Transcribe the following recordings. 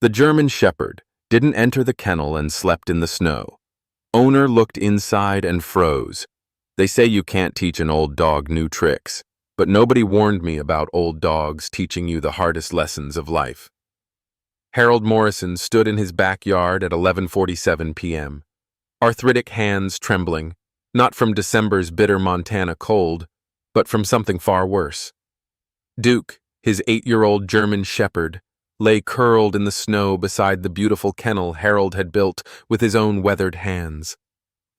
The German Shepherd didn't enter the kennel and slept in the snow. Owner looked inside and froze. They say you can't teach an old dog new tricks, but nobody warned me about old dogs teaching you the hardest lessons of life. Harold Morrison stood in his backyard at 11:47 p.m., arthritic hands trembling, not from December's bitter Montana cold, but from something far worse. Duke, his 8-year-old German Shepherd, lay curled in the snow beside the beautiful kennel Harold had built with his own weathered hands.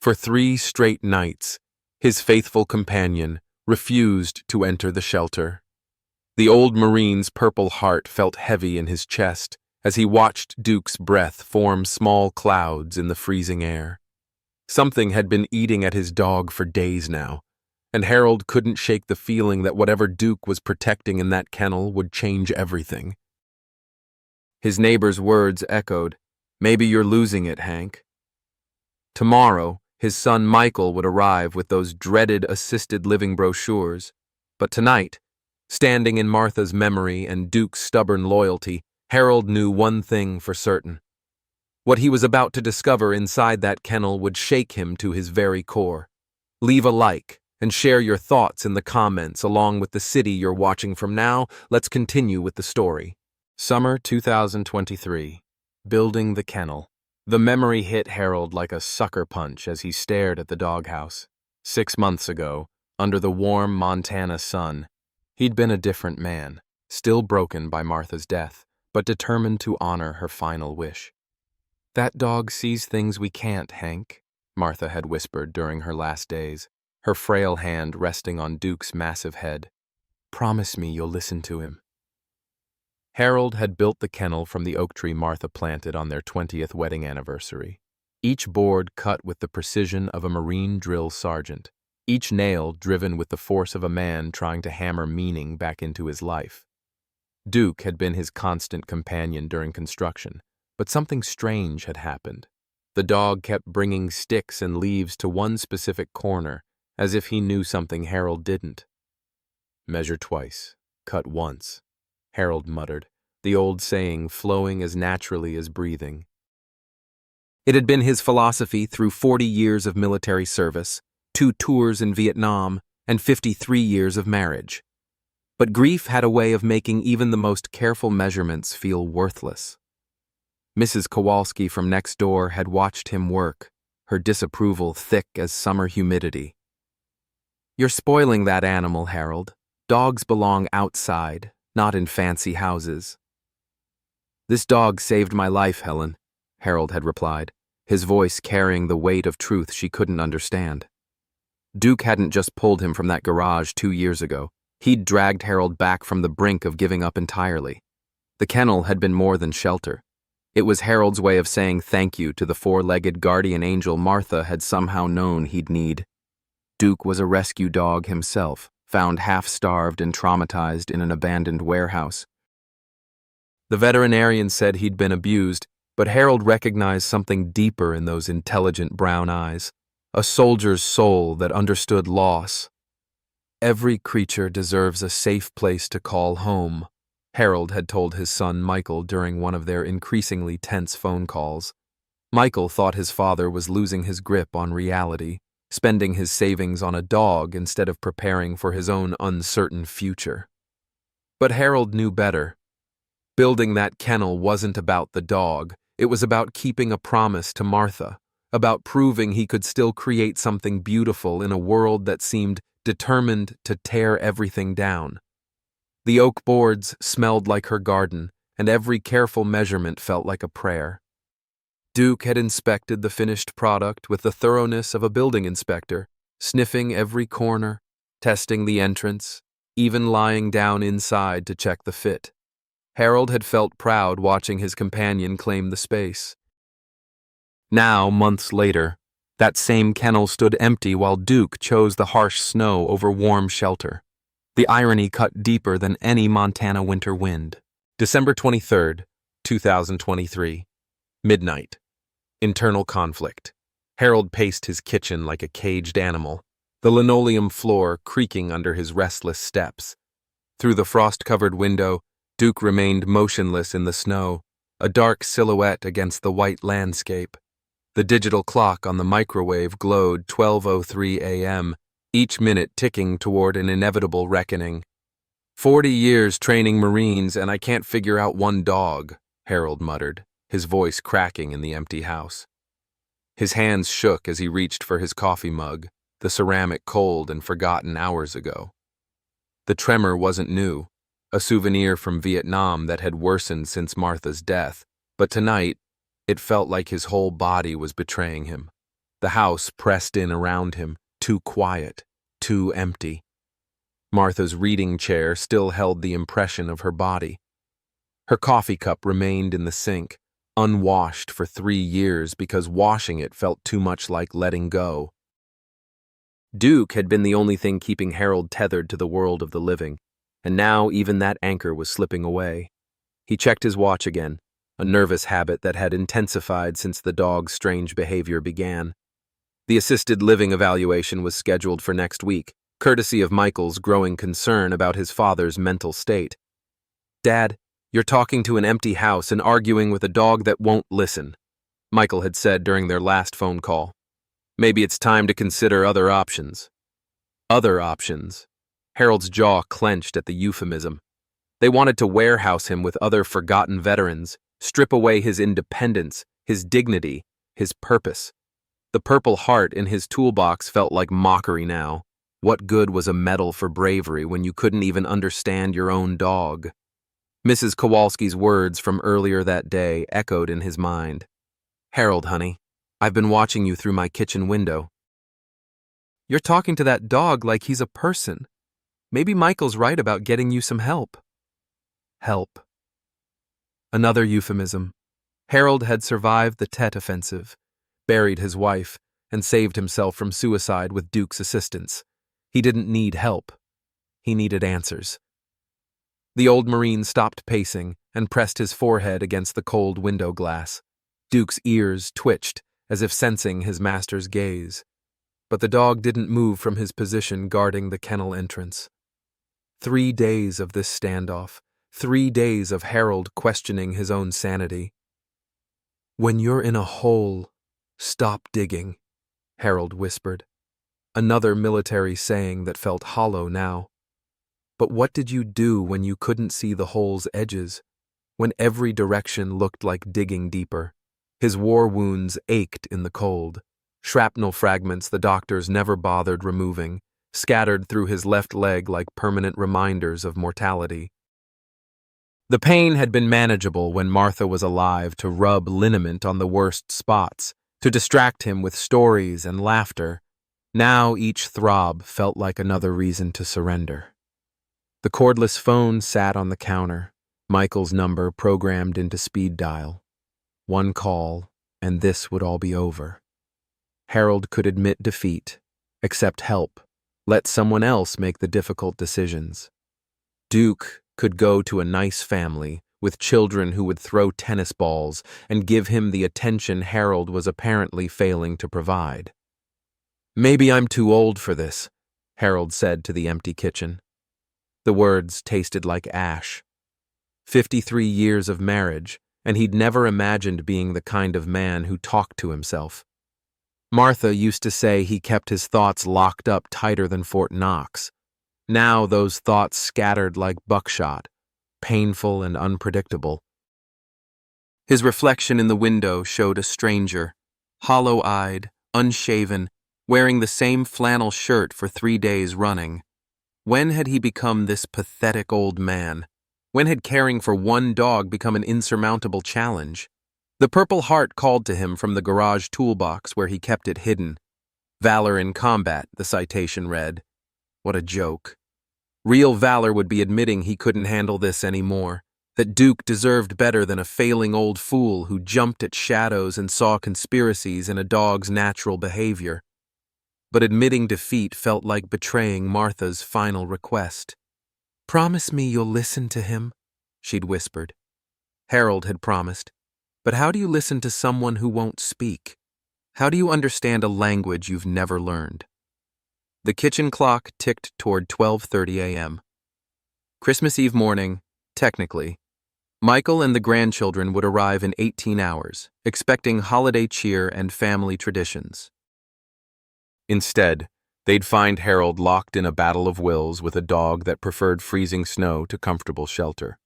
For 3 straight nights, his faithful companion refused to enter the shelter. The old Marine's purple heart felt heavy in his chest as he watched Duke's breath form small clouds in the freezing air. Something had been eating at his dog for days now, and Harold couldn't shake the feeling that whatever Duke was protecting in that kennel would change everything. His neighbor's words echoed, "Maybe you're losing it, Hank." Tomorrow, his son Michael would arrive with those dreaded assisted living brochures, but tonight, standing in Martha's memory and Duke's stubborn loyalty, Harold knew one thing for certain. What he was about to discover inside that kennel would shake him to his very core. Leave a like and share your thoughts in the comments along with the city you're watching from now. Let's continue with the story. Summer 2023. Building the kennel. The memory hit Harold like a sucker punch as he stared at the doghouse. 6 months ago, under the warm Montana sun, he'd been a different man, still broken by Martha's death, but determined to honor her final wish. "That dog sees things we can't, Hank," Martha had whispered during her last days, her frail hand resting on Duke's massive head. "Promise me you'll listen to him." Harold had built the kennel from the oak tree Martha planted on their 20th wedding anniversary. Each board cut with the precision of a Marine drill sergeant, each nail driven with the force of a man trying to hammer meaning back into his life. Duke had been his constant companion during construction, but something strange had happened. The dog kept bringing sticks and leaves to one specific corner, as if he knew something Harold didn't. "Measure twice, cut once," Harold muttered, the old saying flowing as naturally as breathing. It had been his philosophy through 40 years of military service, 2 tours in Vietnam, and 53 years of marriage. But grief had a way of making even the most careful measurements feel worthless. Mrs. Kowalski from next door had watched him work, her disapproval thick as summer humidity. "You're spoiling that animal, Harold. Dogs belong outside, not in fancy houses." "This dog saved my life, Helen," Harold had replied, his voice carrying the weight of truth she couldn't understand. Duke hadn't just pulled him from that garage 2 years ago. He'd dragged Harold back from the brink of giving up entirely. The kennel had been more than shelter. It was Harold's way of saying thank you to the 4-legged guardian angel Martha had somehow known he'd need. Duke was a rescue dog himself, found half-starved and traumatized in an abandoned warehouse. The veterinarian said he'd been abused, but Harold recognized something deeper in those intelligent brown eyes, a soldier's soul that understood loss. "Every creature deserves a safe place to call home," Harold had told his son Michael during one of their increasingly tense phone calls. Michael thought his father was losing his grip on reality, spending his savings on a dog instead of preparing for his own uncertain future. But Harold knew better. Building that kennel wasn't about the dog. It was about keeping a promise to Martha, about proving he could still create something beautiful in a world that seemed determined to tear everything down. The oak boards smelled like her garden, and every careful measurement felt like a prayer. Duke had inspected the finished product with the thoroughness of a building inspector, sniffing every corner, testing the entrance, even lying down inside to check the fit. Harold had felt proud watching his companion claim the space. Now, months later, that same kennel stood empty while Duke chose the harsh snow over warm shelter. The irony cut deeper than any Montana winter wind. December 23rd, 2023. Midnight. Internal conflict. Harold paced his kitchen like a caged animal, the linoleum floor creaking under his restless steps. Through the frost-covered window, Duke remained motionless in the snow, a dark silhouette against the white landscape. The digital clock on the microwave glowed 12:03 a.m., each minute ticking toward an inevitable reckoning. 40 years training Marines and I can't figure out one dog, Harold muttered, his voice cracking in the empty house. His hands shook as he reached for his coffee mug, the ceramic cold and forgotten hours ago. The tremor wasn't new, a souvenir from Vietnam that had worsened since Martha's death, but tonight, it felt like his whole body was betraying him. The house pressed in around him, too quiet, too empty. Martha's reading chair still held the impression of her body. Her coffee cup remained in the sink, unwashed for 3 years because washing it felt too much like letting go. Duke had been the only thing keeping Harold tethered to the world of the living, and now even that anchor was slipping away. He checked his watch again, a nervous habit that had intensified since the dog's strange behavior began. The assisted living evaluation was scheduled for next week, courtesy of Michael's growing concern about his father's mental state. "Dad, you're talking to an empty house and arguing with a dog that won't listen," Michael had said during their last phone call. "Maybe it's time to consider other options." Other options. Harold's jaw clenched at the euphemism. They wanted to warehouse him with other forgotten veterans, strip away his independence, his dignity, his purpose. The Purple Heart in his toolbox felt like mockery now. What good was a medal for bravery when you couldn't even understand your own dog? Mrs. Kowalski's words from earlier that day echoed in his mind. "Harold, honey, I've been watching you through my kitchen window." "You're talking to that dog like he's a person. Maybe Michael's right about getting you some help." Help. Another euphemism. Harold had survived the Tet offensive, buried his wife, and saved himself from suicide with Duke's assistance. He didn't need help. He needed answers. The old Marine stopped pacing and pressed his forehead against the cold window glass. Duke's ears twitched, as if sensing his master's gaze. But the dog didn't move from his position guarding the kennel entrance. 3 days of this standoff, 3 days of Harold questioning his own sanity. "When you're in a hole, stop digging," Harold whispered. Another military saying that felt hollow now. But what did you do when you couldn't see the hole's edges, when every direction looked like digging deeper? His war wounds ached in the cold. Shrapnel fragments the doctors never bothered removing, scattered through his left leg like permanent reminders of mortality. The pain had been manageable when Martha was alive to rub liniment on the worst spots, to distract him with stories and laughter. Now each throb felt like another reason to surrender. The cordless phone sat on the counter, Michael's number programmed into speed dial. One call, and this would all be over. Harold could admit defeat, accept help, let someone else make the difficult decisions. Duke could go to a nice family with children who would throw tennis balls and give him the attention Harold was apparently failing to provide. "Maybe I'm too old for this," Harold said to the empty kitchen. The words tasted like ash. 53 years of marriage, and he'd never imagined being the kind of man who talked to himself. Martha used to say he kept his thoughts locked up tighter than Fort Knox. Now those thoughts scattered like buckshot, painful and unpredictable. His reflection in the window showed a stranger, hollow-eyed, unshaven, wearing the same flannel shirt for 3 days running. When had he become this pathetic old man? When had caring for one dog become an insurmountable challenge? The Purple Heart called to him from the garage toolbox where he kept it hidden. "Valor in combat," the citation read. What a joke. Real valor would be admitting he couldn't handle this anymore, that Duke deserved better than a failing old fool who jumped at shadows and saw conspiracies in a dog's natural behavior. But admitting defeat felt like betraying Martha's final request. "Promise me you'll listen to him," she'd whispered. Harold had promised. But how do you listen to someone who won't speak? How do you understand a language you've never learned? The kitchen clock ticked toward 12:30 a.m. Christmas Eve morning, technically, Michael and the grandchildren would arrive in 18 hours, expecting holiday cheer and family traditions. Instead, they'd find Harold locked in a battle of wills with a dog that preferred freezing snow to comfortable shelter.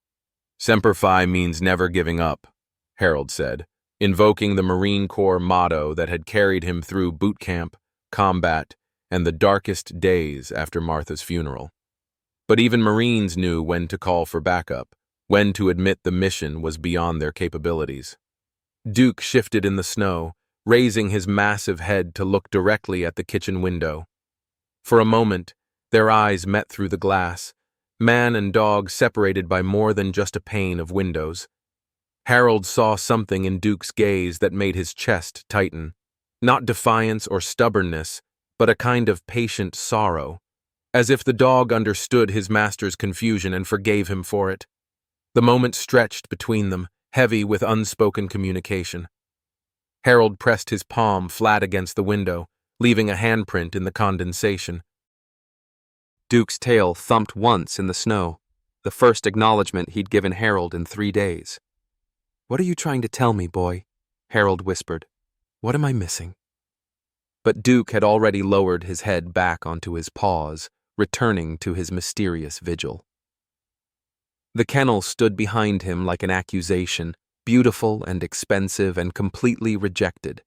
"Semper Fi means never giving up," Harold said, invoking the Marine Corps motto that had carried him through boot camp, combat, and the darkest days after Martha's funeral. But even Marines knew when to call for backup, when to admit the mission was beyond their capabilities. Duke shifted in the snow, raising his massive head to look directly at the kitchen window. For a moment, their eyes met through the glass, man and dog separated by more than just a pane of windows. Harold saw something in Duke's gaze that made his chest tighten. Not defiance or stubbornness, but a kind of patient sorrow, as if the dog understood his master's confusion and forgave him for it. The moment stretched between them, heavy with unspoken communication. Harold pressed his palm flat against the window, leaving a handprint in the condensation. Duke's tail thumped once in the snow, the first acknowledgement he'd given Harold in 3 days. "What are you trying to tell me, boy?" Harold whispered. "What am I missing?" But Duke had already lowered his head back onto his paws, returning to his mysterious vigil. The kennel stood behind him like an accusation, beautiful and expensive and completely rejected.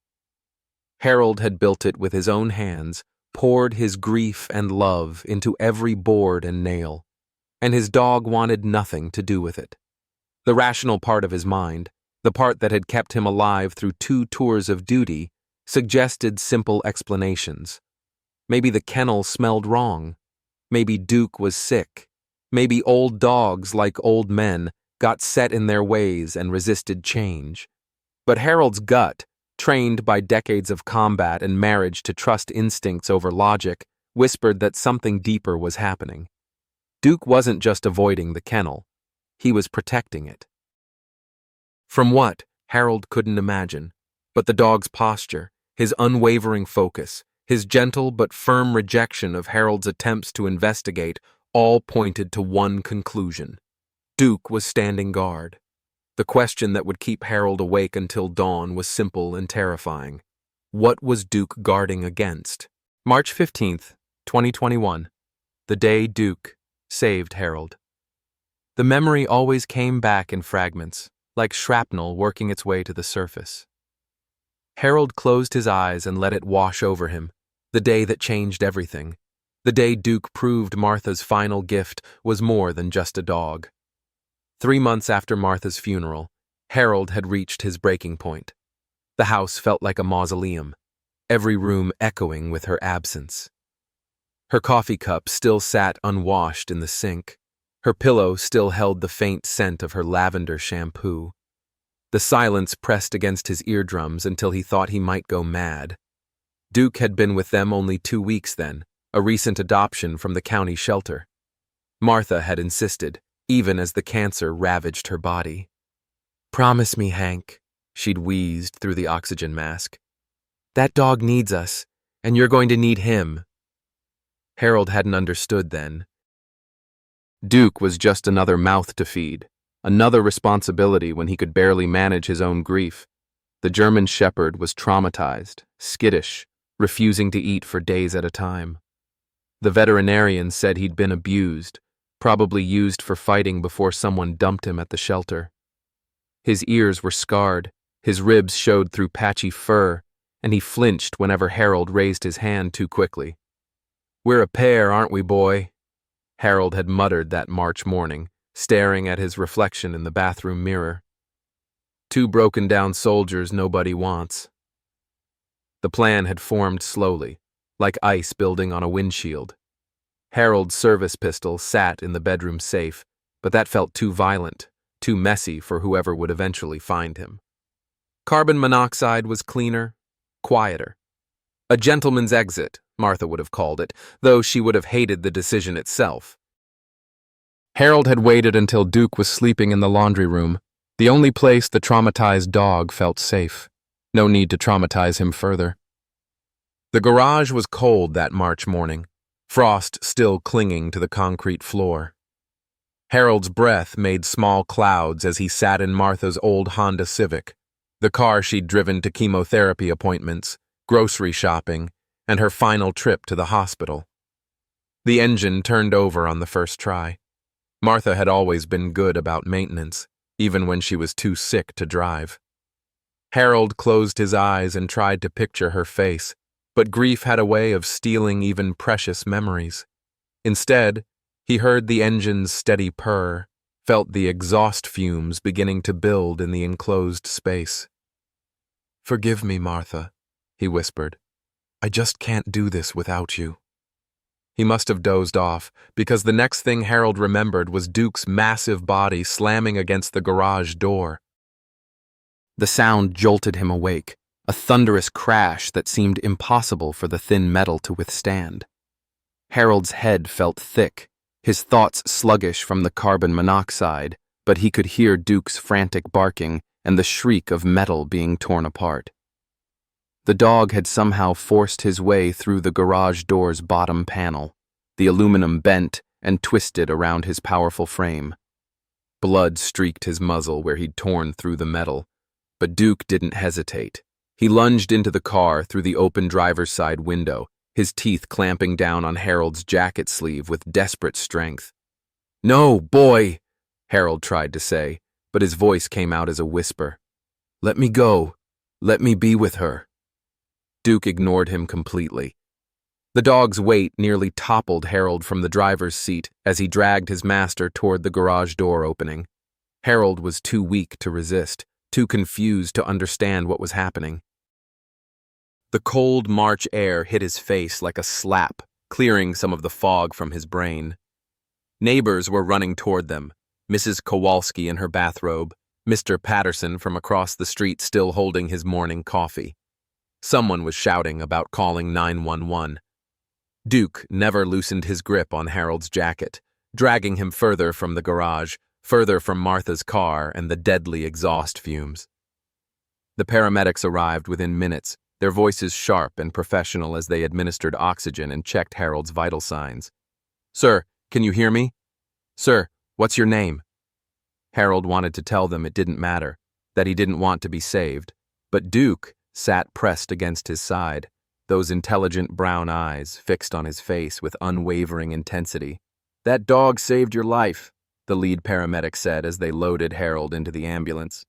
Harold had built it with his own hands, poured his grief and love into every board and nail, and his dog wanted nothing to do with it. The rational part of his mind, the part that had kept him alive through 2 tours of duty, suggested simple explanations. Maybe the kennel smelled wrong. Maybe Duke was sick. Maybe old dogs, like old men, got set in their ways and resisted change. But Harold's gut, trained by decades of combat and marriage to trust instincts over logic, whispered that something deeper was happening. Duke wasn't just avoiding the kennel. He was protecting it. From what, Harold couldn't imagine, but the dog's posture, his unwavering focus, his gentle but firm rejection of Harold's attempts to investigate all pointed to one conclusion. Duke was standing guard. The question that would keep Harold awake until dawn was simple and terrifying. What was Duke guarding against? March 15th, 2021. The day Duke saved Harold. The memory always came back in fragments, like shrapnel working its way to the surface. Harold closed his eyes and let it wash over him, the day that changed everything. The day Duke proved Martha's final gift was more than just a dog. 3 months after Martha's funeral, Harold had reached his breaking point. The house felt like a mausoleum, every room echoing with her absence. Her coffee cup still sat unwashed in the sink. Her pillow still held the faint scent of her lavender shampoo. The silence pressed against his eardrums until he thought he might go mad. Duke had been with them only 2 weeks then, a recent adoption from the county shelter. Martha had insisted, even as the cancer ravaged her body. "Promise me, Hank," she'd wheezed through the oxygen mask. "That dog needs us, and you're going to need him." Harold hadn't understood then. Duke was just another mouth to feed, another responsibility when he could barely manage his own grief. The German shepherd was traumatized, skittish, refusing to eat for days at a time. The veterinarian said he'd been abused, probably used for fighting before someone dumped him at the shelter. His ears were scarred, his ribs showed through patchy fur, and he flinched whenever Harold raised his hand too quickly. "We're a pair, aren't we, boy?" Harold had muttered that March morning, staring at his reflection in the bathroom mirror. "2 broken-down soldiers nobody wants." The plan had formed slowly, like ice building on a windshield. Harold's service pistol sat in the bedroom safe, but that felt too violent, too messy for whoever would eventually find him. Carbon monoxide was cleaner, quieter. A gentleman's exit, Martha would have called it, though she would have hated the decision itself. Harold had waited until Duke was sleeping in the laundry room, the only place the traumatized dog felt safe. No need to traumatize him further. The garage was cold that March morning, frost still clinging to the concrete floor. Harold's breath made small clouds as he sat in Martha's old Honda Civic, the car she'd driven to chemotherapy appointments, grocery shopping, and her final trip to the hospital. The engine turned over on the first try. Martha had always been good about maintenance, even when she was too sick to drive. Harold closed his eyes and tried to picture her face, but grief had a way of stealing even precious memories. Instead, he heard the engine's steady purr, felt the exhaust fumes beginning to build in the enclosed space. "Forgive me, Martha," he whispered. "I just can't do this without you." He must have dozed off, because the next thing Harold remembered was Duke's massive body slamming against the garage door. The sound jolted him awake, a thunderous crash that seemed impossible for the thin metal to withstand. Harold's head felt thick, his thoughts sluggish from the carbon monoxide, but he could hear Duke's frantic barking and the shriek of metal being torn apart. The dog had somehow forced his way through the garage door's bottom panel. The aluminum bent and twisted around his powerful frame. Blood streaked his muzzle where he'd torn through the metal, but Duke didn't hesitate. He lunged into the car through the open driver's side window, his teeth clamping down on Harold's jacket sleeve with desperate strength. "No, boy," Harold tried to say, but his voice came out as a whisper. "Let me go. Let me be with her." Duke ignored him completely. The dog's weight nearly toppled Harold from the driver's seat as he dragged his master toward the garage door opening. Harold was too weak to resist, too confused to understand what was happening. The cold March air hit his face like a slap, clearing some of the fog from his brain. Neighbors were running toward them, Mrs. Kowalski in her bathrobe, Mr. Patterson from across the street still holding his morning coffee. Someone was shouting about calling 911. Duke never loosened his grip on Harold's jacket, dragging him further from the garage, further from Martha's car and the deadly exhaust fumes. The paramedics arrived within minutes, their voices sharp and professional as they administered oxygen and checked Harold's vital signs. "Sir, can you hear me? Sir, what's your name?" Harold wanted to tell them it didn't matter, that he didn't want to be saved, but Duke sat pressed against his side, those intelligent brown eyes fixed on his face with unwavering intensity. "That dog saved your life," the lead paramedic said as they loaded Harold into the ambulance.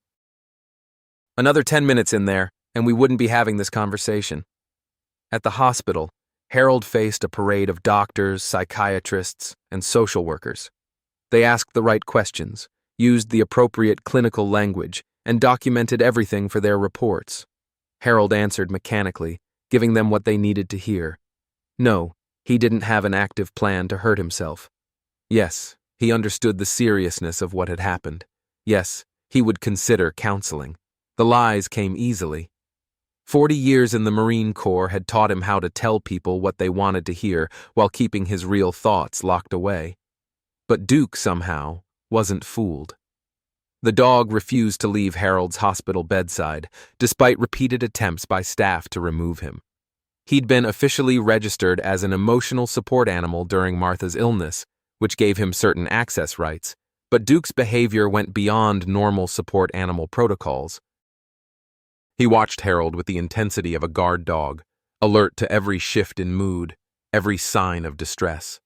Another 10 minutes in there, and we wouldn't be having this conversation. At the hospital, Harold faced a parade of doctors, psychiatrists, and social workers. They asked the right questions, used the appropriate clinical language, and documented everything for their reports. Harold answered mechanically, giving them what they needed to hear. No, he didn't have an active plan to hurt himself. Yes, he understood the seriousness of what had happened. Yes, he would consider counseling. The lies came easily. 40 years in the Marine Corps had taught him how to tell people what they wanted to hear while keeping his real thoughts locked away. But Duke, somehow, wasn't fooled. The dog refused to leave Harold's hospital bedside, despite repeated attempts by staff to remove him. He'd been officially registered as an emotional support animal during Martha's illness, which gave him certain access rights, but Duke's behavior went beyond normal support animal protocols. He watched Harold with the intensity of a guard dog, alert to every shift in mood, every sign of distress.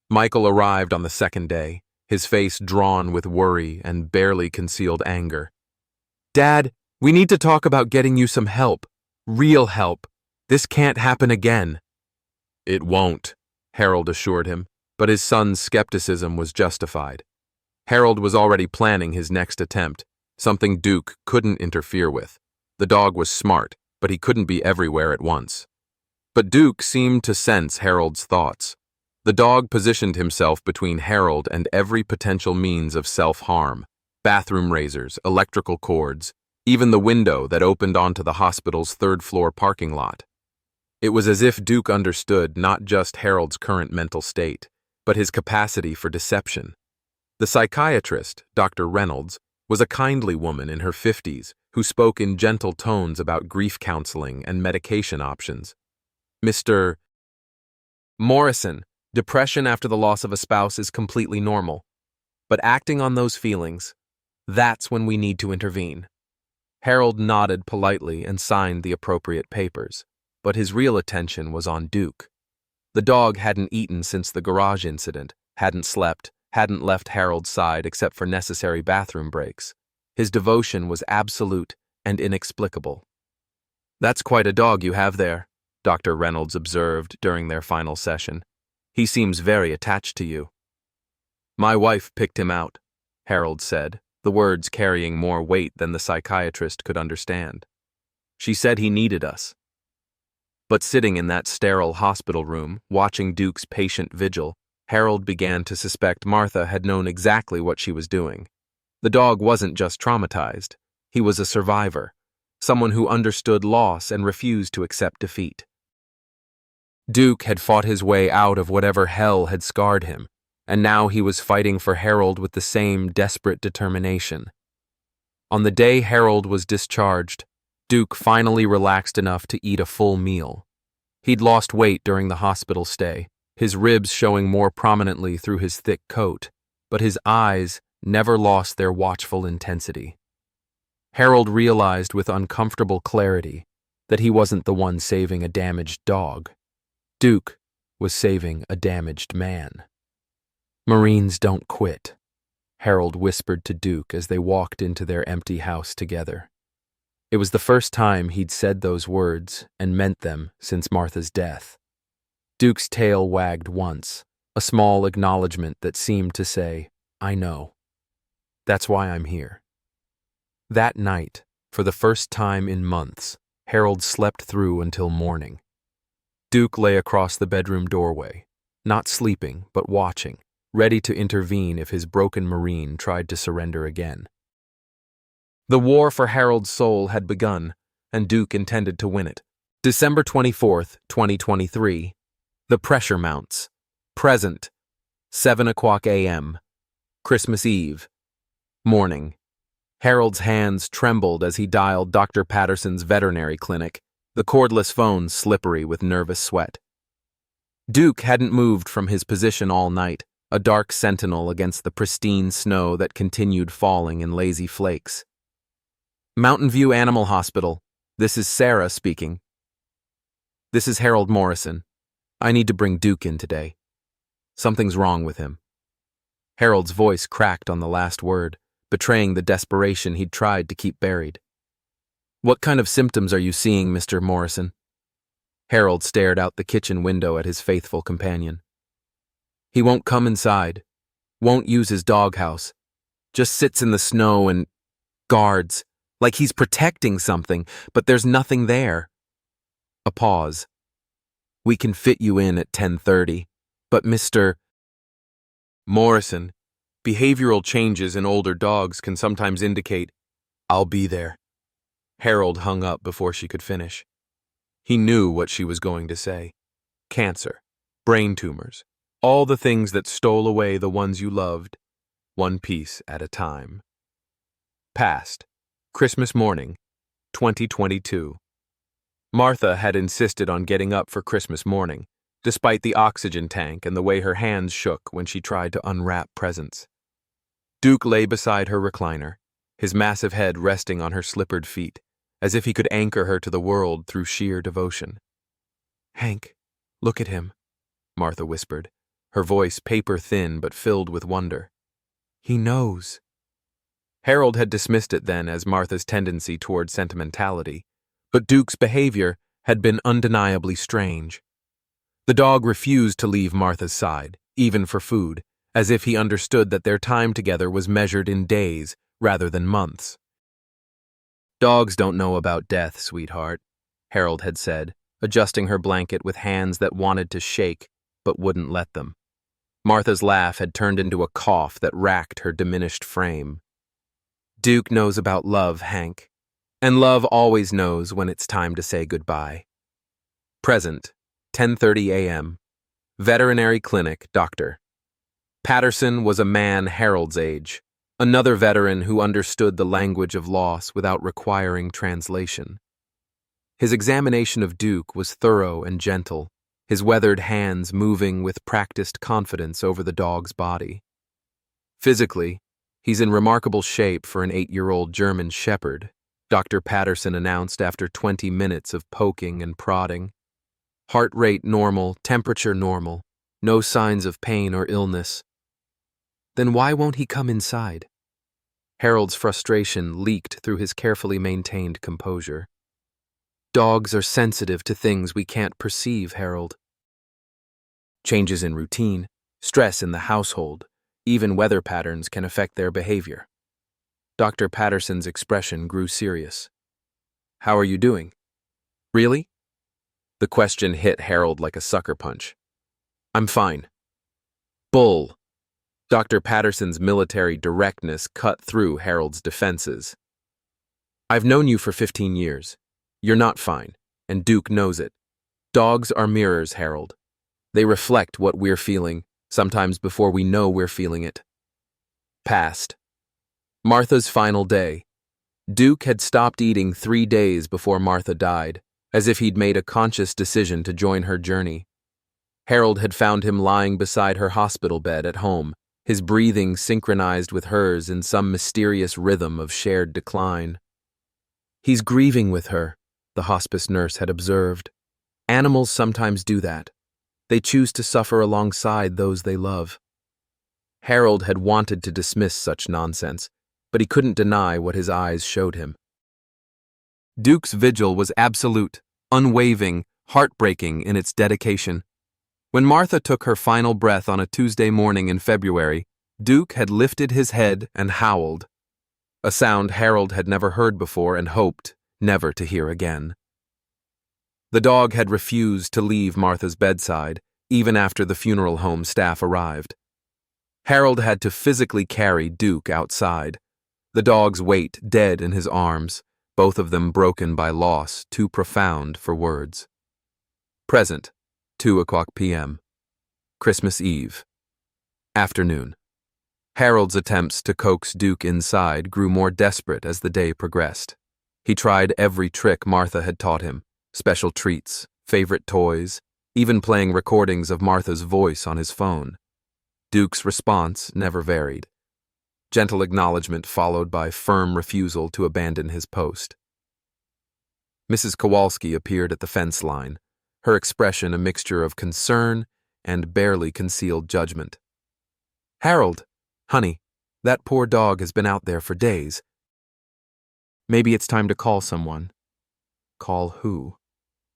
Michael arrived on the second day, his face drawn with worry and barely concealed anger. "Dad, we need to talk about getting you some help. Real help. This can't happen again." "It won't," Harold assured him, but his son's skepticism was justified. Harold was already planning his next attempt, something Duke couldn't interfere with. The dog was smart, but he couldn't be everywhere at once. But Duke seemed to sense Harold's thoughts. The dog positioned himself between Harold and every potential means of self-harm: bathroom razors, electrical cords, even the window that opened onto the hospital's third-floor parking lot. It was as if Duke understood not just Harold's current mental state, but his capacity for deception. The psychiatrist, Dr. Reynolds, was a kindly woman in her 50s who spoke in gentle tones about grief counseling and medication options. "Mr. Morrison, depression after the loss of a spouse is completely normal. But acting on those feelings, that's when we need to intervene. Harold nodded politely and signed the appropriate papers, but his real attention was on Duke. The dog hadn't eaten since the garage incident, hadn't slept, hadn't left Harold's side except for necessary bathroom breaks. His devotion was absolute and inexplicable. "That's quite a dog you have there," Dr. Reynolds observed during their final session. "He seems very attached to you." "My wife picked him out," Harold said, the words carrying more weight than the psychiatrist could understand. "She said he needed us." But sitting in that sterile hospital room, watching Duke's patient vigil, Harold began to suspect Martha had known exactly what she was doing. The dog wasn't just traumatized. He was a survivor, someone who understood loss and refused to accept defeat. Duke had fought his way out of whatever hell had scarred him, and now he was fighting for Harold with the same desperate determination. On the day Harold was discharged, Duke finally relaxed enough to eat a full meal. He'd lost weight during the hospital stay, his ribs showing more prominently through his thick coat, but his eyes never lost their watchful intensity. Harold realized with uncomfortable clarity that he wasn't the one saving a damaged dog. Duke was saving a damaged man. "Marines don't quit," Harold whispered to Duke as they walked into their empty house together. It was the first time he'd said those words and meant them since Martha's death. Duke's tail wagged once, a small acknowledgement that seemed to say, "I know. That's why I'm here." That night, for the first time in months, Harold slept through until morning. Duke lay across the bedroom doorway, not sleeping but watching, ready to intervene if his broken Marine tried to surrender again. The war for Harold's soul had begun, and Duke intended to win it. December 24th, 2023. The pressure mounts. Present. 7:00 a.m. Christmas Eve. Morning. Harold's hands trembled as he dialed Dr. Patterson's veterinary clinic, the cordless phone slippery with nervous sweat. Duke hadn't moved from his position all night, a dark sentinel against the pristine snow that continued falling in lazy flakes. "Mountain View Animal Hospital. This is Sarah speaking." "This is Harold Morrison. I need to bring Duke in today. Something's wrong with him." Harold's voice cracked on the last word, betraying the desperation he'd tried to keep buried. "What kind of symptoms are you seeing, Mr. Morrison?" Harold stared out the kitchen window at his faithful companion. "He won't come inside, won't use his doghouse, just sits in the snow and guards, like he's protecting something, but there's nothing there." A pause. "We can fit you in at 10:30, but Mr. Morrison, behavioral changes in older dogs can sometimes indicate, I'll be there." Harold hung up before she could finish. He knew what she was going to say. Cancer, brain tumors, all the things that stole away the ones you loved, one piece at a time. Past. Christmas morning, 2022. Martha had insisted on getting up for Christmas morning, despite the oxygen tank and the way her hands shook when she tried to unwrap presents. Duke lay beside her recliner, his massive head resting on her slippered feet, as if he could anchor her to the world through sheer devotion. "Hank, look at him," Martha whispered, her voice paper-thin but filled with wonder. "He knows." Harold had dismissed it then as Martha's tendency toward sentimentality, but Duke's behavior had been undeniably strange. The dog refused to leave Martha's side, even for food, as if he understood that their time together was measured in days rather than months. "Dogs don't know about death, sweetheart," Harold had said, adjusting her blanket with hands that wanted to shake but wouldn't let them. Martha's laugh had turned into a cough that racked her diminished frame. "Duke knows about love, Hank, and love always knows when it's time to say goodbye." Present, 10:30 a.m. Veterinary clinic, doctor. Patterson was a man Harold's age, another veteran who understood the language of loss without requiring translation. His examination of Duke was thorough and gentle, his weathered hands moving with practiced confidence over the dog's body. Physically, he's in remarkable shape for an 8-year-old German Shepherd, Dr. Patterson announced after 20 minutes of poking and prodding. Heart rate normal, temperature normal, no signs of pain or illness. Then why won't he come inside? Harold's frustration leaked through his carefully maintained composure. Dogs are sensitive to things we can't perceive, Harold. Changes in routine, stress in the household, even weather patterns can affect their behavior. Dr. Patterson's expression grew serious. How are you doing? Really? The question hit Harold like a sucker punch. I'm fine. Bull. Dr. Patterson's military directness cut through Harold's defenses. I've known you for 15 years. You're not fine, and Duke knows it. Dogs are mirrors, Harold. They reflect what we're feeling, sometimes before we know we're feeling it. Past. Martha's final day. Duke had stopped eating 3 days before Martha died, as if he'd made a conscious decision to join her journey. Harold had found him lying beside her hospital bed at home, his breathing synchronized with hers in some mysterious rhythm of shared decline. He's grieving with her, the hospice nurse had observed. Animals sometimes do that. They choose to suffer alongside those they love. Harold had wanted to dismiss such nonsense, but he couldn't deny what his eyes showed him. Duke's vigil was absolute, unwavering, heartbreaking in its dedication. When Martha took her final breath on a Tuesday morning in February, Duke had lifted his head and howled, a sound Harold had never heard before and hoped never to hear again. The dog had refused to leave Martha's bedside, even after the funeral home staff arrived. Harold had to physically carry Duke outside, the dog's weight dead in his arms, both of them broken by loss too profound for words. Present, 2:00 p.m. Christmas Eve. Afternoon. Harold's attempts to coax Duke inside grew more desperate as the day progressed. He tried every trick Martha had taught him, special treats, favorite toys, even playing recordings of Martha's voice on his phone. Duke's response never varied. Gentle acknowledgement followed by firm refusal to abandon his post. Mrs. Kowalski appeared at the fence line, her expression a mixture of concern and barely concealed judgment. Harold, honey, that poor dog has been out there for days. Maybe it's time to call someone. Call who?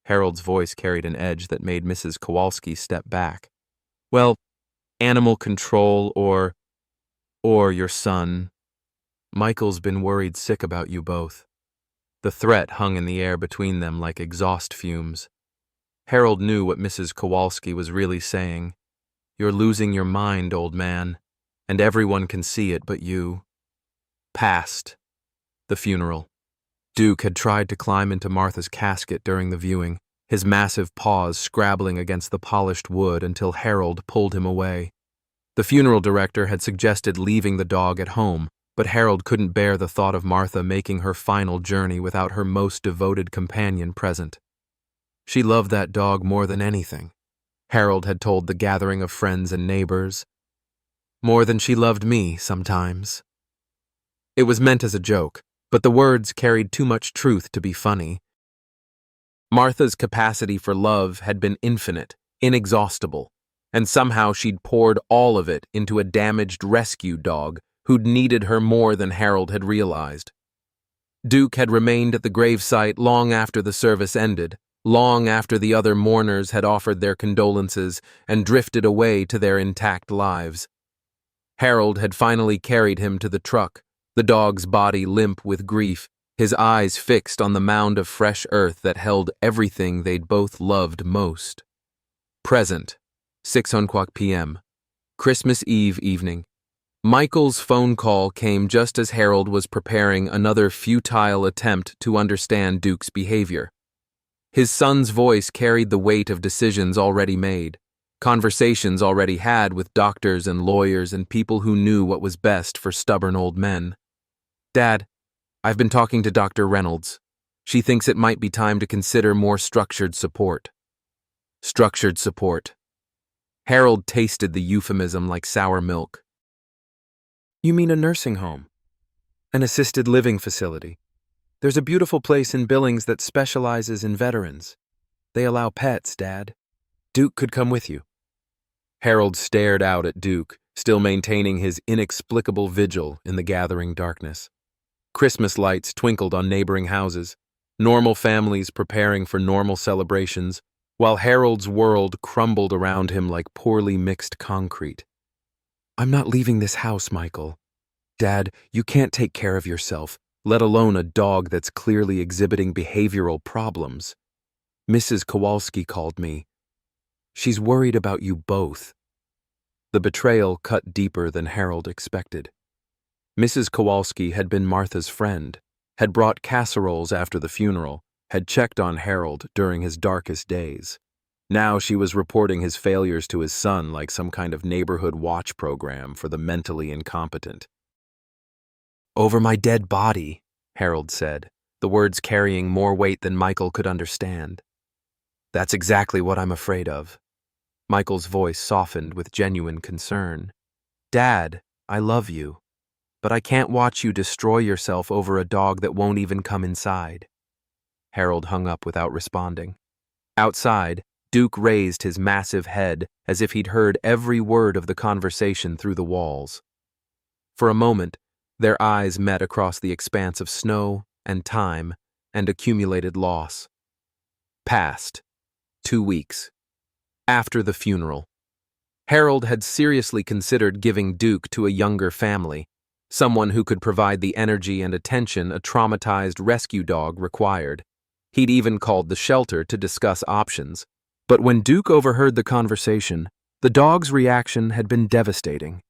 Harold's voice carried an edge that made Mrs. Kowalski step back. Well, animal control or your son. Michael's been worried sick about you both. The threat hung in the air between them like exhaust fumes. Harold knew what Mrs. Kowalski was really saying. You're losing your mind, old man, and everyone can see it but you. Past. The funeral. Duke had tried to climb into Martha's casket during the viewing, his massive paws scrabbling against the polished wood until Harold pulled him away. The funeral director had suggested leaving the dog at home, but Harold couldn't bear the thought of Martha making her final journey without her most devoted companion present. She loved that dog more than anything, Harold had told the gathering of friends and neighbors. More than she loved me, sometimes. It was meant as a joke, but the words carried too much truth to be funny. Martha's capacity for love had been infinite, inexhaustible, and somehow she'd poured all of it into a damaged rescue dog who'd needed her more than Harold had realized. Duke had remained at the gravesite long after the service ended, long after the other mourners had offered their condolences and drifted away to their intact lives. Harold had finally carried him to the truck, the dog's body limp with grief, his eyes fixed on the mound of fresh earth that held everything they'd both loved most. Present, 6:00 p.m. Christmas Eve evening. Michael's phone call came just as Harold was preparing another futile attempt to understand Duke's behavior. His son's voice carried the weight of decisions already made, conversations already had with doctors and lawyers and people who knew what was best for stubborn old men. Dad, I've been talking to Dr. Reynolds. She thinks it might be time to consider more structured support. Structured support. Harold tasted the euphemism like sour milk. You mean a nursing home? An assisted living facility. There's a beautiful place in Billings that specializes in veterans. They allow pets, Dad. Duke could come with you. Harold stared out at Duke, still maintaining his inexplicable vigil in the gathering darkness. Christmas lights twinkled on neighboring houses, normal families preparing for normal celebrations, while Harold's world crumbled around him like poorly mixed concrete. I'm not leaving this house, Michael. Dad, you can't take care of yourself, let alone a dog that's clearly exhibiting behavioral problems. Mrs. Kowalski called me. She's worried about you both. The betrayal cut deeper than Harold expected. Mrs. Kowalski had been Martha's friend, had brought casseroles after the funeral, had checked on Harold during his darkest days. Now she was reporting his failures to his son like some kind of neighborhood watch program for the mentally incompetent. Over my dead body, Harold said, the words carrying more weight than Michael could understand. That's exactly what I'm afraid of. Michael's voice softened with genuine concern. Dad, I love you, but I can't watch you destroy yourself over a dog that won't even come inside. Harold hung up without responding. Outside, Duke raised his massive head as if he'd heard every word of the conversation through the walls. For a moment, their eyes met across the expanse of snow and time and accumulated loss. Past 2 weeks. After the funeral. Harold had seriously considered giving Duke to a younger family, someone who could provide the energy and attention a traumatized rescue dog required. He'd even called the shelter to discuss options. But when Duke overheard the conversation, the dog's reaction had been devastating.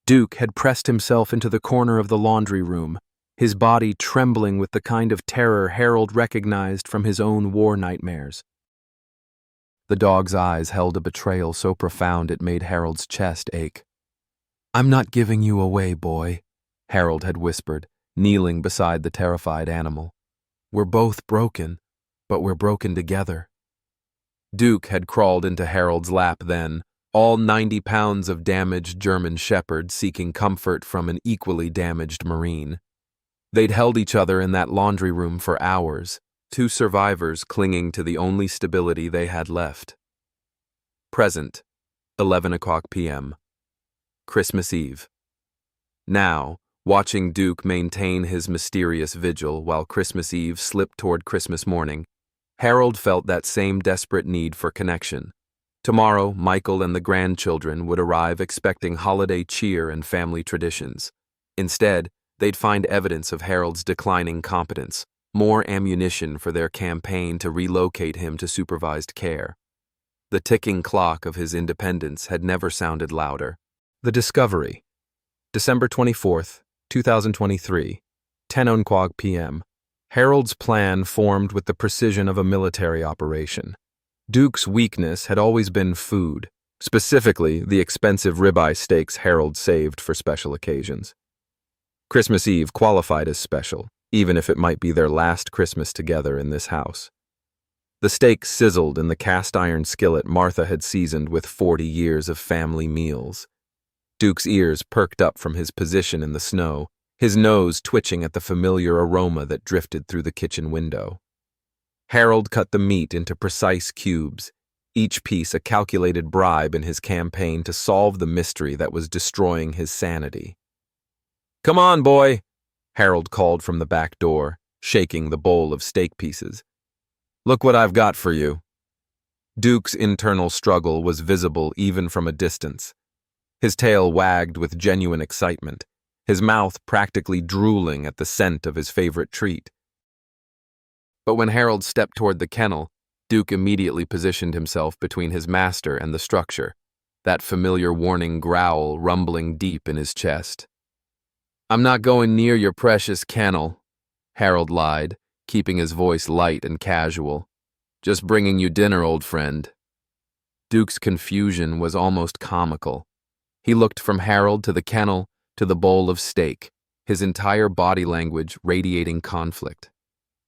Duke had pressed himself into the corner of the laundry room, his body trembling with the kind of terror Harold recognized from his own war nightmares. The dog's eyes held a betrayal so profound it made Harold's chest ache. I'm not giving you away, boy, Harold had whispered, kneeling beside the terrified animal. We're both broken, but we're broken together. Duke had crawled into Harold's lap then, all 90 pounds of damaged German shepherd seeking comfort from an equally damaged Marine. They'd held each other in that laundry room for hours, two survivors clinging to the only stability they had left. Present, 11:00 p.m. Christmas Eve. Now, watching Duke maintain his mysterious vigil while Christmas Eve slipped toward Christmas morning, Harold felt that same desperate need for connection. Tomorrow, Michael and the grandchildren would arrive expecting holiday cheer and family traditions. Instead, they'd find evidence of Harold's declining competence, more ammunition for their campaign to relocate him to supervised care. The ticking clock of his independence had never sounded louder. The Discovery. December 24th, 2023, 10:00 p.m. Harold's plan formed with the precision of a military operation. Duke's weakness had always been food, specifically the expensive ribeye steaks Harold saved for special occasions. Christmas Eve qualified as special, even if it might be their last Christmas together in this house. The steak sizzled in the cast-iron skillet Martha had seasoned with 40 years of family meals. Duke's ears perked up from his position in the snow, his nose twitching at the familiar aroma that drifted through the kitchen window. Harold cut the meat into precise cubes, each piece a calculated bribe in his campaign to solve the mystery that was destroying his sanity. "Come on, boy," Harold called from the back door, shaking the bowl of steak pieces. "Look what I've got for you." Duke's internal struggle was visible even from a distance. His tail wagged with genuine excitement, his mouth practically drooling at the scent of his favorite treat. But when Harold stepped toward the kennel, Duke immediately positioned himself between his master and the structure, that familiar warning growl rumbling deep in his chest. "I'm not going near your precious kennel," Harold lied, keeping his voice light and casual. "Just bringing you dinner, old friend." Duke's confusion was almost comical. He looked from Harold to the kennel to the bowl of steak, his entire body language radiating conflict.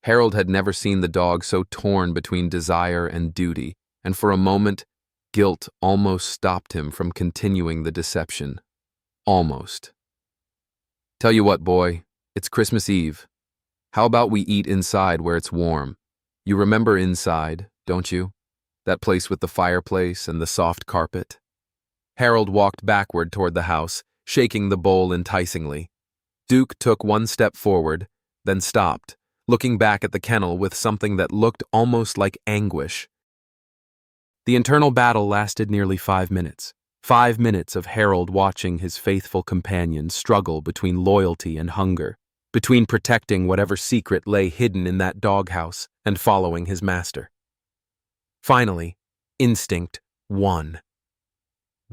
Harold had never seen the dog so torn between desire and duty, and for a moment, guilt almost stopped him from continuing the deception. Almost. Tell you what, boy, it's Christmas Eve. How about we eat inside where it's warm? You remember inside, don't you? That place with the fireplace and the soft carpet? Harold walked backward toward the house, shaking the bowl enticingly. Duke took one step forward, then stopped, looking back at the kennel with something that looked almost like anguish. The internal battle lasted nearly 5 minutes. 5 minutes of Harold watching his faithful companion struggle between loyalty and hunger, between protecting whatever secret lay hidden in that doghouse and following his master. Finally, instinct won.